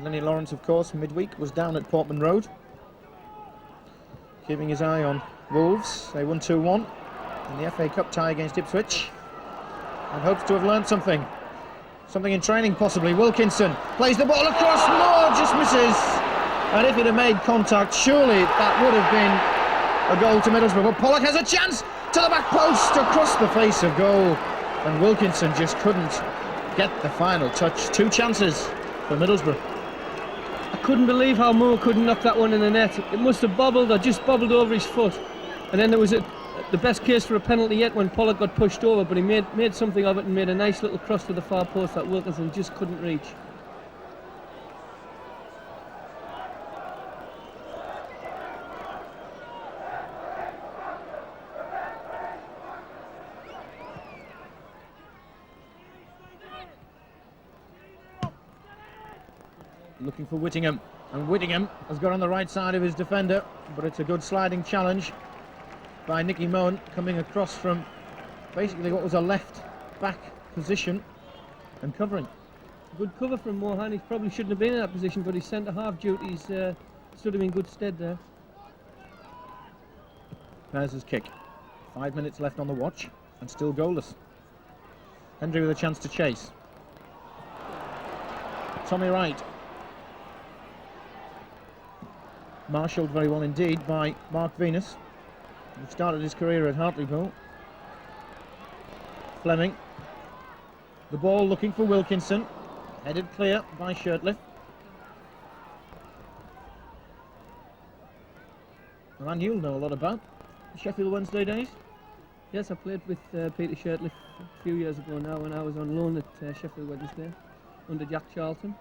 Lenny Lawrence, of course, midweek was down at Portman Road, keeping his eye on Wolves. They won 2-1 in the FA Cup tie against Ipswich, and hopes to have learned something in training possibly. Wilkinson plays the ball across. Moore just misses, and if he'd have made contact, surely that would have been a goal to Middlesbrough. But Pollock has a chance to the back post, across the face of goal, and Wilkinson just couldn't get the final touch. Two chances for Middlesbrough.
I couldn't believe how Moore couldn't knock that one in the net. It must have bobbled or just bobbled over his foot, and then there was the best case for a penalty yet when Pollock got pushed over, but he made something of it and made a nice little cross to the far post that Wilkinson just couldn't reach.
Looking for Whittingham, and Whittingham has got on the right side of his defender, but it's a good sliding challenge by Nicky Mohan, coming across from basically what was a left back position and covering.
Good cover from Mohan. He probably shouldn't have been in that position, but his centre-half duties stood him in good stead there.
Pears' kick. 5 minutes left on the watch, and still goalless. Hendry with a chance to chase. Tommy Wright. Marshalled very well indeed by Mark Venus, who started his career at Hartlepool. Fleming. The ball looking for Wilkinson. Headed clear by Shirtliff. Man, you'll know a lot about Sheffield Wednesday days.
Yes, I played with Peter Shirtley a few years ago now when I was on loan at Sheffield Wednesday under Jack Charlton,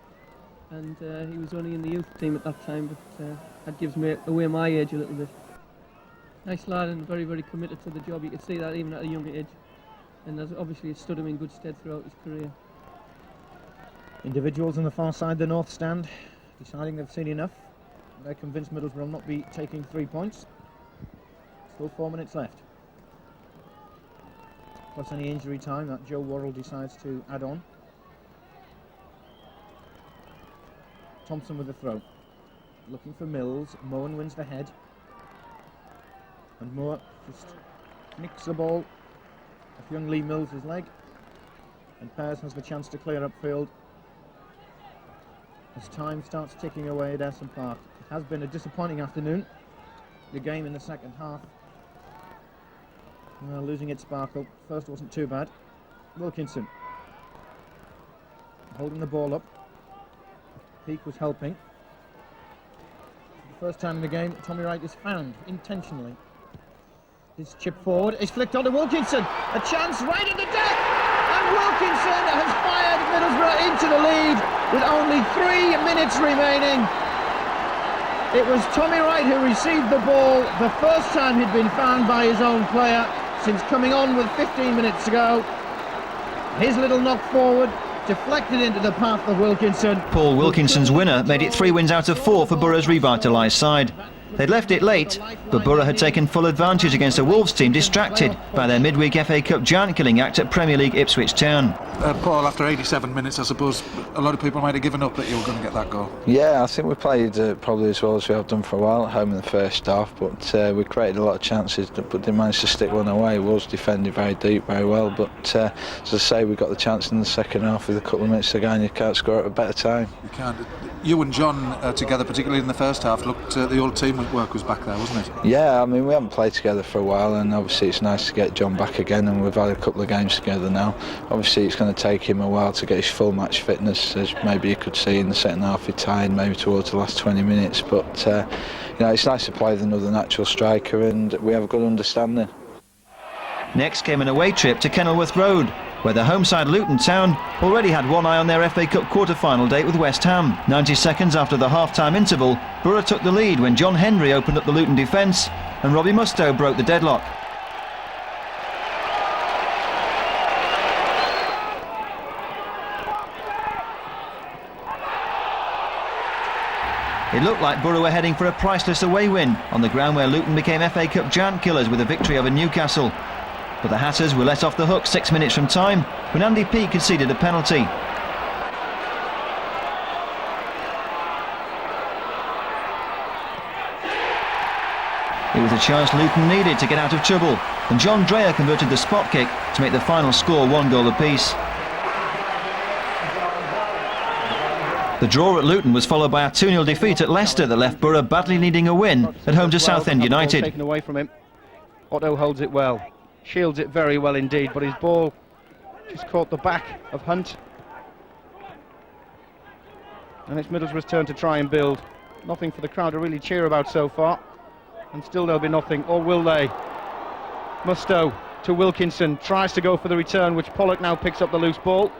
and he was only in the youth team at that time, but that gives me away my age a little bit. Nice lad and very, very committed to the job. You could see that even at a younger age, and obviously it stood him in good stead throughout his career.
Individuals on the far side, the north stand, deciding they've seen enough. They're convinced Middlesbrough will not be taking 3 points. Still 4 minutes left. Plus any injury time that Joe Worrell decides to add on. Thompson with the throw. Looking for Mills. Moen wins the head. And Moore just nicks the ball off young Lee Mills' leg. And Pears has the chance to clear upfield as time starts ticking away at Ayresome Park. It has been a disappointing afternoon. The game in the second half, well, losing its sparkle. First wasn't too bad. Wilkinson holding the ball up. Peake was helping. For the first time in the game, Tommy Wright is found intentionally. His chip forward is flicked onto Wilkinson. A chance right at the deck, and Wilkinson has fired Middlesbrough into the lead with only 3 minutes remaining. It was Tommy Wright who received the ball the first time he'd been found by his own player since coming on with 15 minutes to go. His little knock forward deflected into the path of Wilkinson.
Paul Wilkinson's winner made it 3 wins out of 4 for Borough's revitalised side. They'd left it late, but Borough had taken full advantage against a Wolves team distracted by their midweek FA Cup giant-killing act at Premier League Ipswich Town.
Paul, after 87 minutes, I suppose a lot of people might have given up that you were going to get that goal.
Yeah, I think we played probably as well as we have done for a while at home in the first half, but we created a lot of chances, but didn't manage to stick one away. Wolves defended very deep, very well, but as I say, we got the chance in the second half with a couple of minutes to go, and you can't score at a better time.
You can't. You and John together, particularly in the first half, looked the old teamwork was back there, wasn't it?
Yeah, I mean, we haven't played together for a while, and obviously it's nice to get John back again, and we've had a couple of games together now. Obviously it's going to take him a while to get his full match fitness, as maybe you could see in the second half. He tired maybe towards the last 20 minutes, but you know, it's nice to play with another natural striker, and we have a good understanding.
Next came an away trip to Kenilworth Road, where the home side Luton Town already had one eye on their FA Cup quarter-final date with West Ham. 90 seconds after the half-time interval, Borough took the lead when John Henry opened up the Luton defence and Robbie Mustoe broke the deadlock. It looked like Borough were heading for a priceless away win on the ground where Luton became FA Cup giant killers with a victory over Newcastle. But the Hatters were let off the hook 6 minutes from time when Andy Peake conceded a penalty. It was a chance Luton needed to get out of trouble, and John Dreyer converted the spot kick to make the final score 1 goal apiece. The draw at Luton was followed by a 2-0 defeat at Leicester that left Borough badly needing a win at home to Southend United.
Taken away from him. Otto holds it well. Shields it very well indeed, but his ball just caught the back of Hunt. And it's Middlesbrough's turn to try and build. Nothing for the crowd to really cheer about so far. And still there'll be nothing, or will they? Mustoe to Wilkinson, tries to go for the return, which Pollock now picks up the loose ball.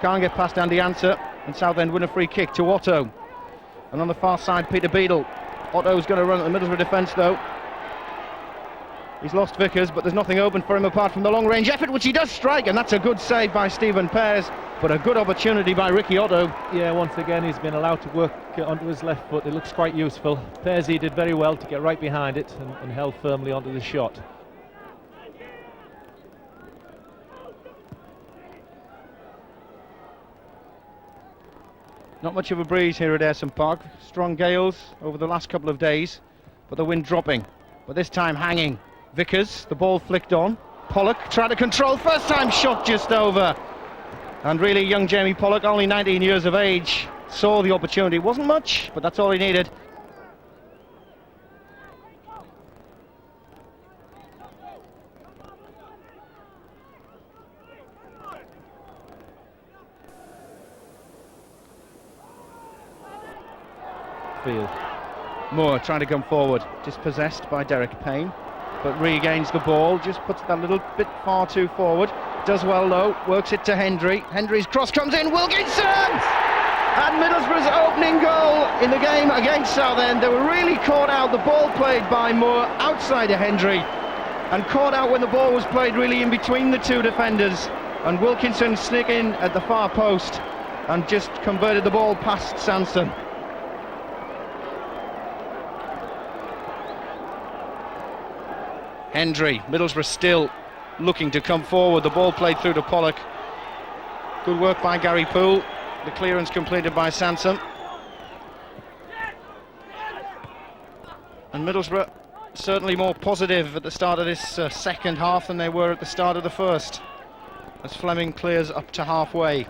Can't get past Andy Answer, and Southend win a free kick to Otto. And on the far side, Peter Beadle. Otto's going to run at the Middlesbrough defence though. He's lost Vickers, but there's nothing open for him apart from the long-range effort, which he does strike, and that's a good save by Stephen Pears, but a good opportunity by Ricky Otto.
Yeah, once again he's been allowed to work onto his left foot. It looks quite useful. Pears, he did very well to get right behind it and held firmly onto the shot.
Not much of a breeze here at Ayresome Park. Strong gales over the last couple of days, but the wind dropping, but this time hanging. Vickers, the ball flicked on. Pollock tried to control, first time shot just over. And really young Jamie Pollock, only 19 years of age, saw the opportunity. Wasn't much, but that's all he needed.
Field.
Moore trying to come forward, dispossessed by Derek Payne, but regains the ball, just puts that little bit far too forward. Does well though, works it to Hendry. Hendry's cross comes in, Wilkinson! And Middlesbrough's opening goal in the game against Southend. They were really caught out. The ball played by Moore outside of Hendry, and caught out when the ball was played really in between the two defenders. And Wilkinson sneaked in at the far post and just converted the ball past Sanson. Hendry, Middlesbrough still looking to come forward. The ball played through to Pollock. Good work by Gary Poole. The clearance completed by Sanson. And Middlesbrough certainly more positive at the start of this second half than they were at the start of the first, as Fleming clears up to halfway.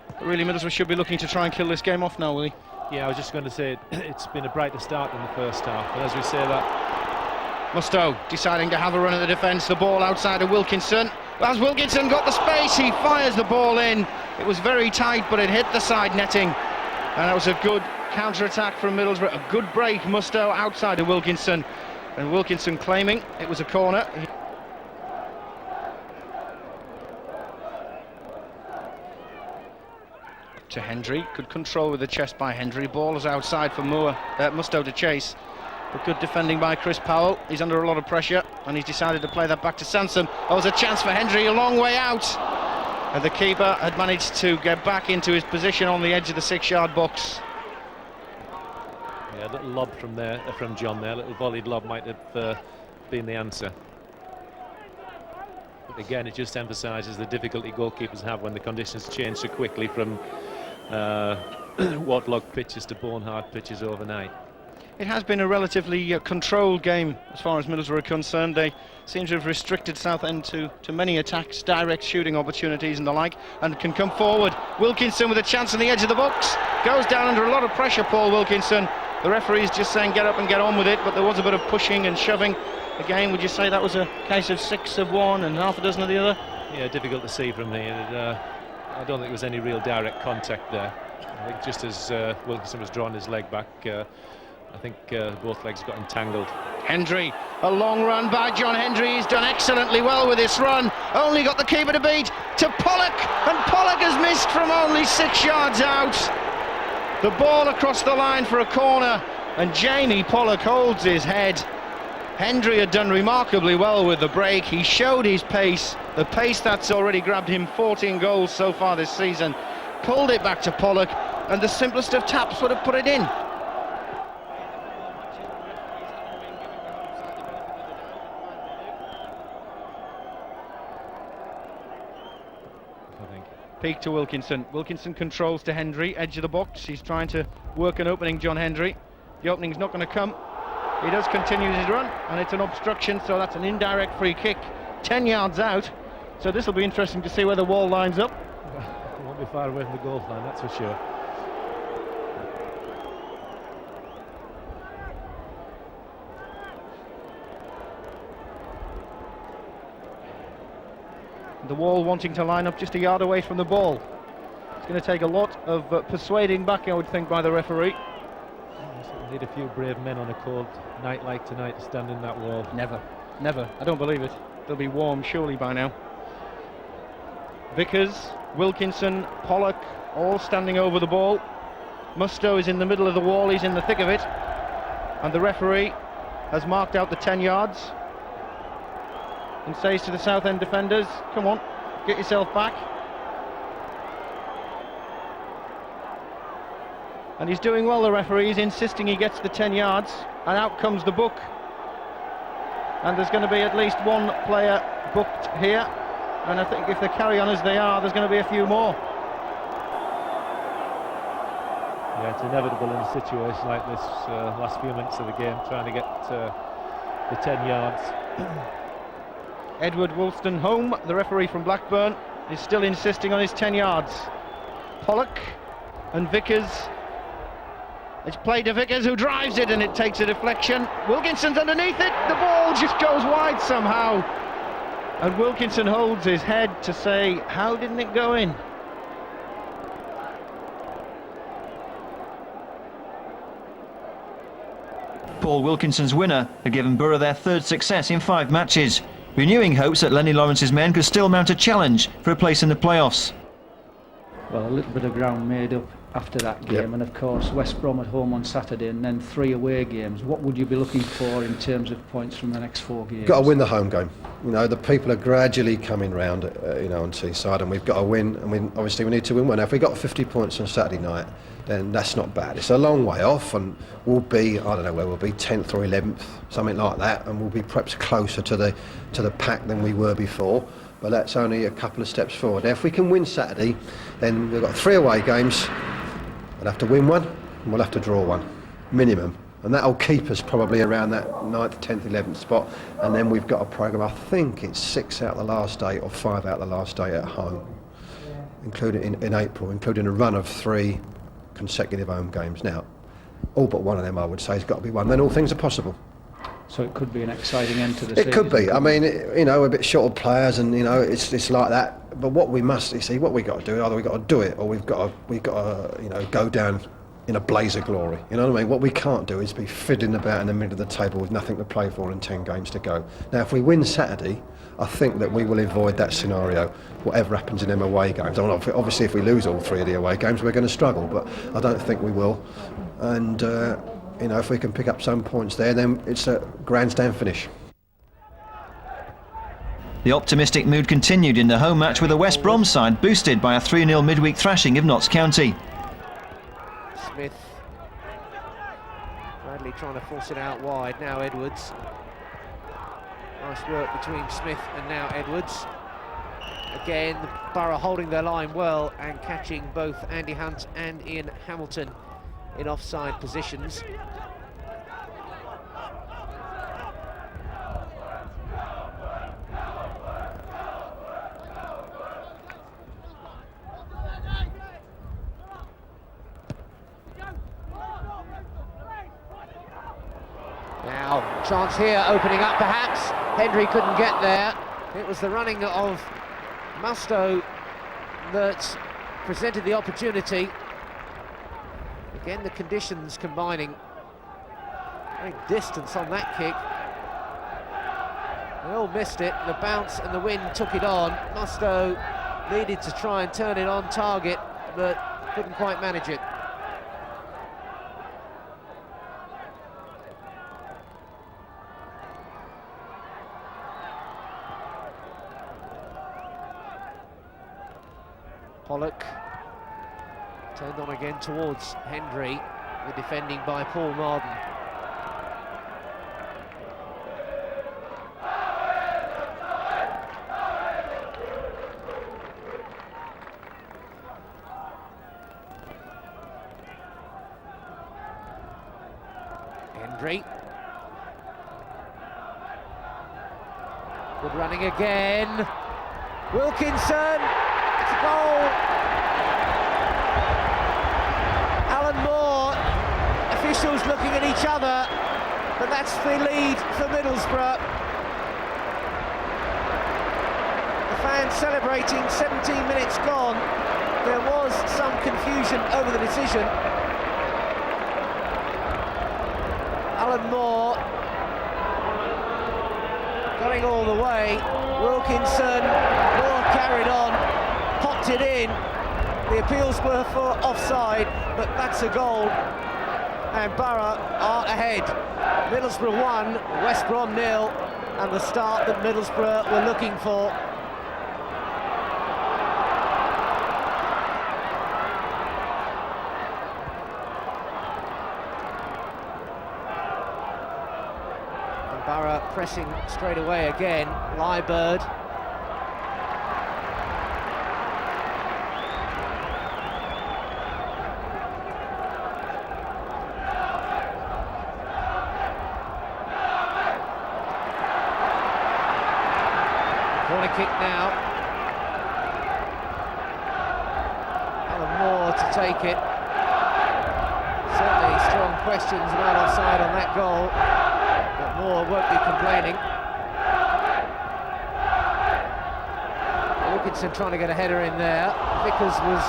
But really, Middlesbrough should be looking to try and kill this game off now, Willie.
Yeah, I was just going to say it's been a brighter start than the first half, but as we say that,
Mustoe deciding to have a run at the defence. The ball outside of Wilkinson. As Wilkinson got the space, he fires the ball in. It was very tight, but it hit the side netting, and that was a good counter-attack from Middlesbrough. A good break, Mustoe outside of Wilkinson, and Wilkinson claiming it was a corner. To Hendry, good control with the chest by Hendry. Ball is outside for Mustoe to chase, but good defending by Chris Powell. He's under a lot of pressure, and he's decided to play that back to Sanson. Oh, there's a chance for Hendry, a long way out, and the keeper had managed to get back into his position on the edge of the 6-yard box.
yeah, a little lob from John there, a little volleyed lob might have been the answer. But again, it just emphasises the difficulty goalkeepers have when the conditions change so quickly from waterlogged pitches to bone-hard pitches overnight.
It has been a relatively controlled game as far as Middlesbrough are concerned. They seem to have restricted Southend to many attacks, direct shooting opportunities and the like, and can come forward. Wilkinson with a chance on the edge of the box, goes down under a lot of pressure, Paul Wilkinson. The referee's just saying get up and get on with it, but there was a bit of pushing and shoving. Again, would you say that was a case of 6 of one and half a dozen of the other?
Yeah, difficult to see from here. I don't think there was any real direct contact there. I think just as Wilkinson was drawing his leg back, I think both legs got entangled.
Hendry, a long run by John Hendry. He's done excellently well with this run. Only got the keeper to beat to Pollock, and Pollock has missed from only 6 yards out. The ball across the line for a corner, and Jamie Pollock holds his head. Hendry had done remarkably well with the break. He showed his pace, the pace that's already grabbed him 14 goals so far this season. Pulled it back to Pollock, and the simplest of taps would have put it in. Peak to Wilkinson. Wilkinson controls to Hendry, edge of the box. He's trying to work an opening, John Hendry. The opening's not going to come. He does continue his run, and it's an obstruction, so that's an indirect free kick 10 yards out. So this will be interesting to see where the wall lines up.
It won't be far away from the goal line, that's for sure.
The wall wanting to line up just a yard away from the ball. It's going to take a lot of persuading back, I would think, by the referee.
We'll need a few brave men on a cold night like tonight to stand in that wall.
Never, never. I don't believe it. They'll be warm surely by now. Vickers, Wilkinson, Pollock, all standing over the ball. Mustoe is in the middle of the wall. He's in the thick of it. And the referee has marked out the 10 yards. And says to the Southend defenders, come on, get yourself back. And he's doing well, the referee. He's insisting he gets the 10 yards, and out comes the book. And there's going to be at least one player booked here, and I think if they carry on as they are, there's going to be a few more.
Yeah, it's inevitable in a situation like this, last few minutes of the game, trying to get the 10 yards.
Edward Woolston-Home, the referee from Blackburn, is still insisting on his 10 yards. Pollock and Vickers. It's played to Vickers, who drives it, and it takes a deflection. Wilkinson's underneath it. The ball just goes wide somehow. And Wilkinson holds his head to say, how didn't it go in?
Paul Wilkinson's winner had given Borough their third success in 5 matches, renewing hopes that Lenny Lawrence's men could still mount a challenge for a place in the playoffs.
Well, a little bit of ground made up after that game, and of course West Brom at home on Saturday and then 3 away games. What would you be looking for in terms of points from the next 4 games?
Got to win the home game. You know, the people are gradually coming round, on Teesside, and we've got to win. I mean, obviously we need to win one. Now, if we got 50 points on Saturday night, then that's not bad. It's a long way off, and we'll be, I don't know where we'll be, 10th or 11th, something like that, and we'll be perhaps closer to the pack than we were before. But that's only a couple of steps forward. Now, if we can win Saturday, then we've got 3 away games. We'll have to win one, and we'll have to draw one, minimum. And that'll keep us probably around that 9th, 10th, 11th spot. And then we've got a programme, I think it's 6 out the last 8 or 5 out the last 8 at home, including in April, including a run of 3 consecutive home games. Now, all but one of them, I would say, has got to be won. Then all things are possible.
So it could be an exciting end to the season.
It could be. I mean, we're a bit short of players, and it's like that. But what we must, what we got to do, either we've got to do it, or we've got to go down in a blaze of glory. You know what I mean? What we can't do is be fiddling about in the middle of the table with nothing to play for and 10 games to go. Now, if we win Saturday, I think that we will avoid that scenario. Whatever happens in them away games. I mean, obviously, if we lose all 3 of the away games, we're going to struggle. But I don't think we will. And if we can pick up some points there, then it's a grandstand finish.
The optimistic mood continued in the home match with the West Brom side boosted by a 3-0 midweek thrashing of Notts County.
Smith. Bradley trying to force it out wide. Now Edwards. Nice work between Smith and now Edwards. Again, the Borough holding their line well and catching both Andy Hunt and Ian Hamilton in offside positions. Now, chance here, opening up perhaps. Hendry couldn't get there. It was the running of Musto that presented the opportunity. Again, the conditions combining. Great distance on that kick. They all missed it. The bounce and the wind took it on. Musto needed to try and turn it on target, but couldn't quite manage it. Pollock turned on again towards Hendry, the defending by Paul Marden. Hendry. Good running again. Wilkinson. It's a goal. Alan Moore. Officials looking at each other, but that's the lead for Middlesbrough. The fans celebrating, 17 minutes gone. There was some confusion over the decision. Alan Moore going all the way. Wilkinson, Moore carried on, popped it in. The appeals were for offside, but that's a goal. And Borough are ahead. Middlesbrough 1, West Brom 0, and the start that Middlesbrough were looking for. And Borough pressing straight away again. Liebird. Corner kick now. Alan Moore to take it. Certainly strong questions about offside on that goal, but Moore won't be complaining. Wilkinson trying to get a header in there. Vickers was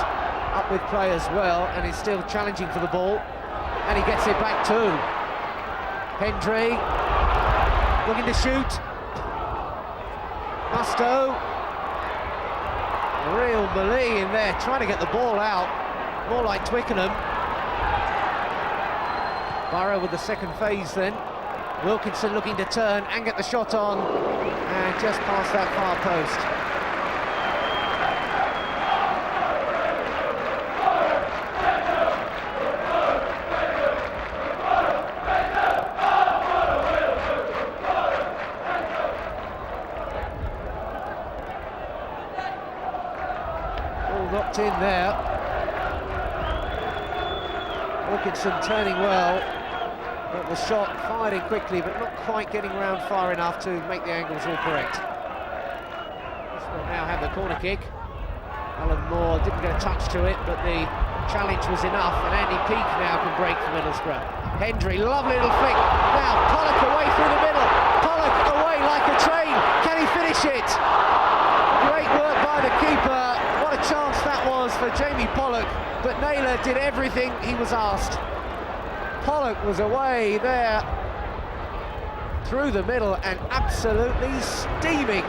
up with play as well, and he's still challenging for the ball, and he gets it back too. Hendry looking to shoot. Musto. Real melee in there, trying to get the ball out. More like Twickenham. Borough with the second phase then. Wilkinson looking to turn and get the shot on, and just past that far post. All knocked in there. Wilkinson turning well. But the shot fired in quickly, but not quite getting round far enough to make the angles all correct. This will now have the corner kick. Alan Moore didn't get a touch to it, but the challenge was enough, and Andy Peake now can break for Middlesbrough. Hendry, lovely little flick. Now Pollock away through the middle. Pollock away like a train. Can he finish it? Great work by the keeper. What a chance that was for Jamie Pollock, but Naylor did everything he was asked. Pollock was away there through the middle and absolutely steaming.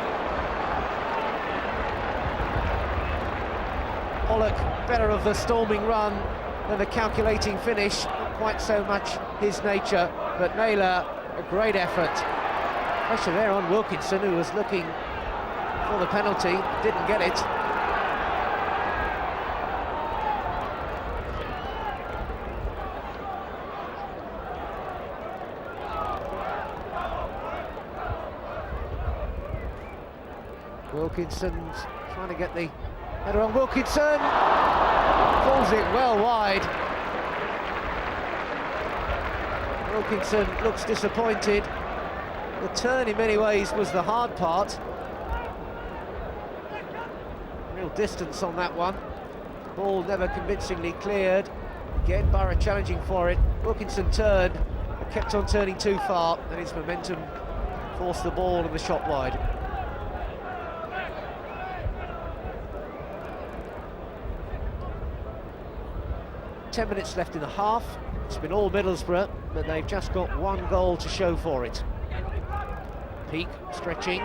Pollock better of the storming run than the calculating finish, not quite so much his nature, but Naylor, a great effort. Pressure there on Wilkinson, who was looking for the penalty, didn't get it. Wilkinson's trying to get the header on. Wilkinson pulls it well wide. Wilkinson looks disappointed. The turn in many ways was the hard part. Real distance on that one. Ball never convincingly cleared. Again, Borough challenging for it. Wilkinson turned, but kept on turning too far, and his momentum forced the ball and the shot wide. Ten minutes left in the half. It's been all Middlesbrough, but they've just got one goal to show for it. Peake stretching.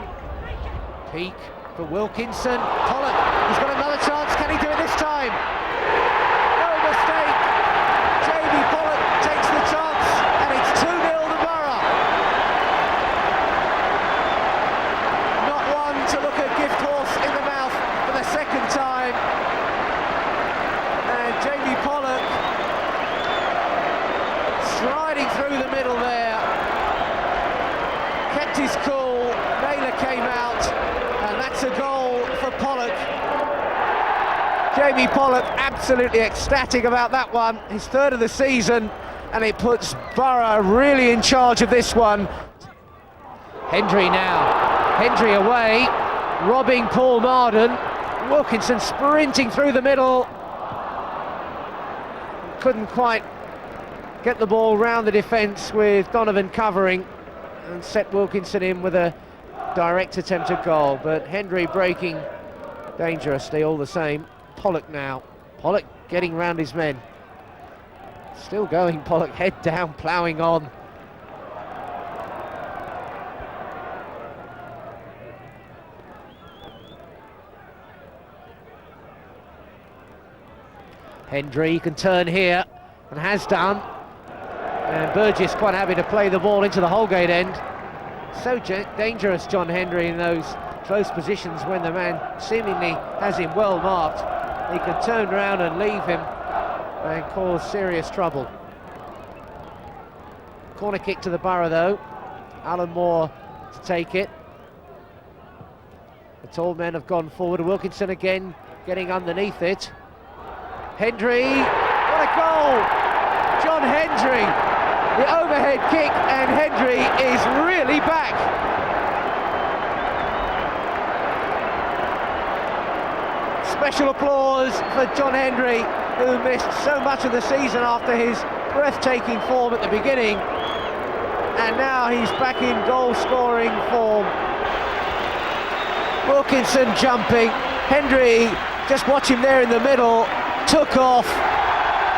Peake for Wilkinson. Pollock, he's got another chance. Can he do it this time? No mistake. Jamie Pollock takes the chance, and it's 2-0 to Borough. Not one to look a gift horse in the mouth for the second time. And Jamie Pollock striding through the middle there, kept his cool. Naylor came out, and that's a goal for Pollock. Jamie Pollock absolutely ecstatic about that one, his third of the season, and it puts Borough really in charge of this one. Hendry now, Hendry away, robbing Paul Marden. Wilkinson sprinting through the middle, couldn't quite get the ball round the defence with Donovan covering and set Wilkinson in with a direct attempt at goal, but Hendry breaking dangerously all the same. Pollock now, Pollock getting round his men, still going. Pollock head down, ploughing on. Hendry can turn here, and has done. And Burgess quite happy to play the ball into the Holgate end. So dangerous, John Hendry, in those close positions when the man seemingly has him well marked. He can turn around and leave him and cause serious trouble. Corner kick to the Borough though. Alan Moore to take it. The tall men have gone forward. Wilkinson again getting underneath it. Hendry, what a goal! John Hendry, the overhead kick, and Hendry is really back. Special applause for John Hendry, who missed so much of the season after his breathtaking form at the beginning, and now he's back in goal-scoring form. Wilkinson jumping, Hendry, just watch him there in the middle, took off,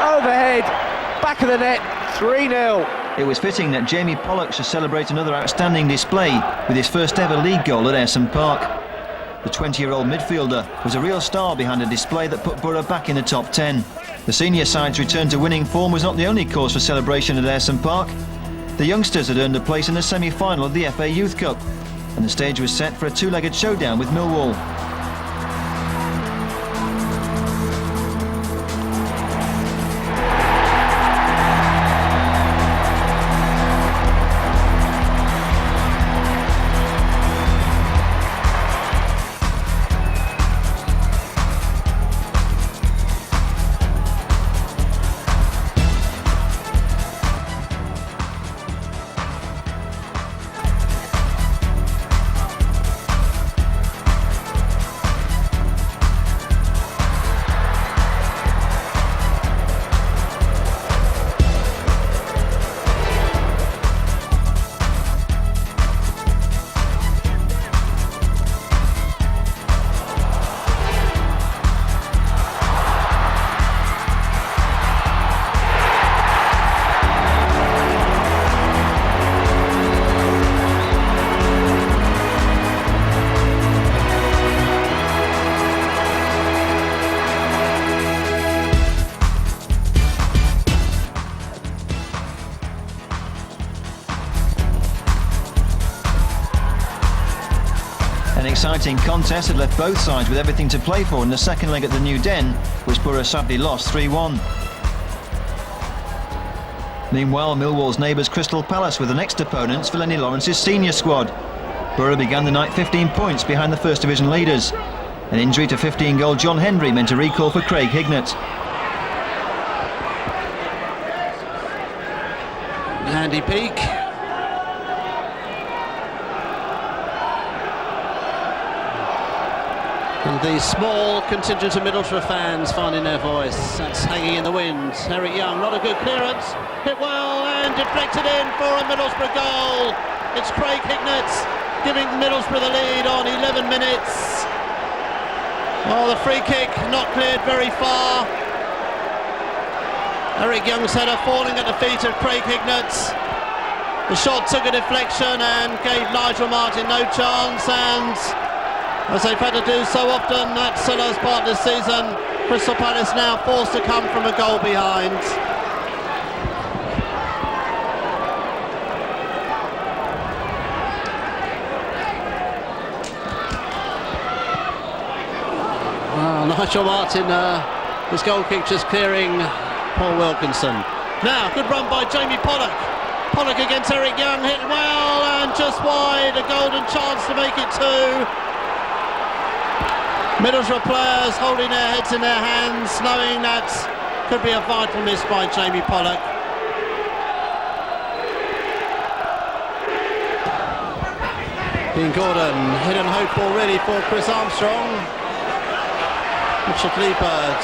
overhead, back of the net, 3-0.
It was fitting that Jamie Pollock should celebrate another outstanding display with his first ever league goal at Ayresome Park. The 20-year-old midfielder was a real star behind a display that put Borough back in the top 10. The senior side's return to winning form was not the only cause for celebration at Ayresome Park. The youngsters had earned a place in the semi-final of the FA Youth Cup, and the stage was set for a two-legged showdown with Millwall. An exciting contest had left both sides with everything to play for in the second leg at the New Den, which Borough sadly lost 3-1. Meanwhile, Millwall's neighbours Crystal Palace were the next opponents for Lenny Lawrence's senior squad. Borough began the night 15 points behind the First Division leaders. An injury to 15-goal John Hendry meant a recall for Craig Hignett.
Andy Peake. And the small contingent of Middlesbrough fans finding their voice. That's hanging in the wind. Eric Young, not a good clearance. Hit well and deflected in for a Middlesbrough goal. It's Craig Hignett giving Middlesbrough the lead on 11 minutes. Oh, the free kick not cleared very far. Eric Young's header falling at the feet of Craig Hignett. The shot took a deflection and gave Nigel Martin no chance, and as they've had to do so often at the last part of this season, Crystal Palace now forced to come from a goal behind. Well, Nigel Martin, his goal kick just clearing Paul Wilkinson. Now, good run by Jamie Pollock. Pollock against Eric Young, hit well and just wide, a golden chance to make it two. Middlesbrough players holding their heads in their hands, knowing that could be a vital miss by Jamie Pollock. Dean Gordon, hidden hope already for Chris Armstrong. Richard Liebert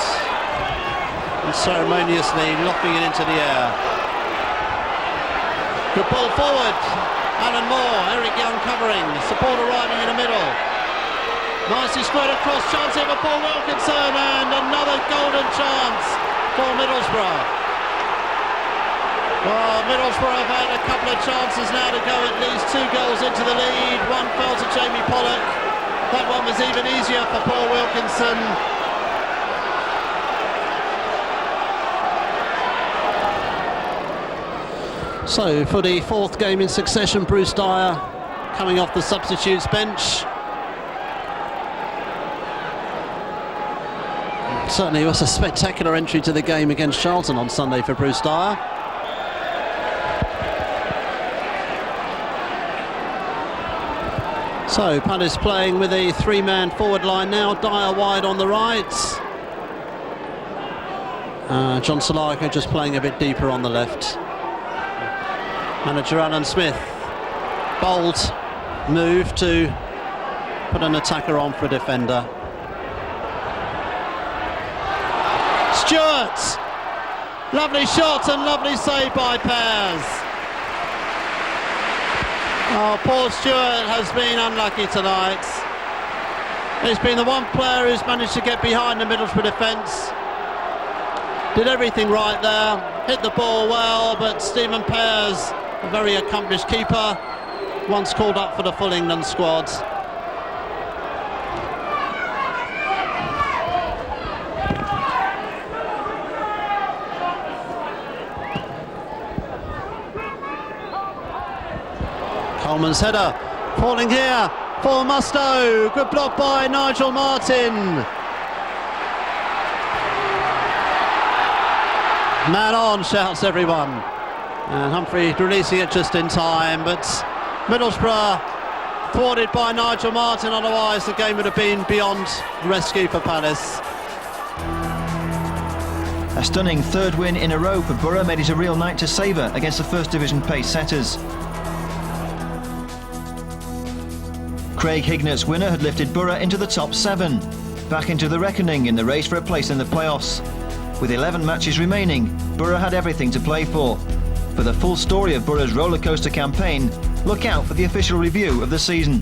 unceremoniously lofting it into the air. Good ball forward, Alan Moore, Eric Young covering, support arriving in the middle. Nicely squared across, chance here for Paul Wilkinson, and another golden chance for Middlesbrough. Well, Middlesbrough have had a couple of chances now to go at least 2 goals into the lead. One fell to Jamie Pollock. That one was even easier for Paul Wilkinson. So, for the 4th game in succession, Bruce Dyer coming off the substitutes bench. Certainly it was a spectacular entry to the game against Charlton on Sunday for Bruce Dyer. So Palace playing with a 3-man forward line now. Dyer wide on the right. John Salako just playing a bit deeper on the left. Manager Alan Smith. Bold move to put an attacker on for a defender. Stewart, lovely shot and lovely save by Pears. Oh, Paul Stewart has been unlucky tonight. He's been the one player who's managed to get behind the Middlesbrough defence. Did everything right there. hit the ball well, but Stephen Pears, a very accomplished keeper, once called up for the full England squad. Coleman's header, falling here for Mustoe. Good block by Nigel Martin. Man on, shouts everyone. And Humphrey releasing it just in time, but Middlesbrough thwarted by Nigel Martin, otherwise the game would have been beyond rescue for Palace.
A stunning third win in a row for Borough made it a real night to savour against the First Division pace setters. Craig Hignet's winner had lifted Borough into the top 7, back into the reckoning in the race for a place in the playoffs. With 11 matches remaining, Borough had everything to play for. For the full story of Borough's rollercoaster campaign, look out for the official review of the season.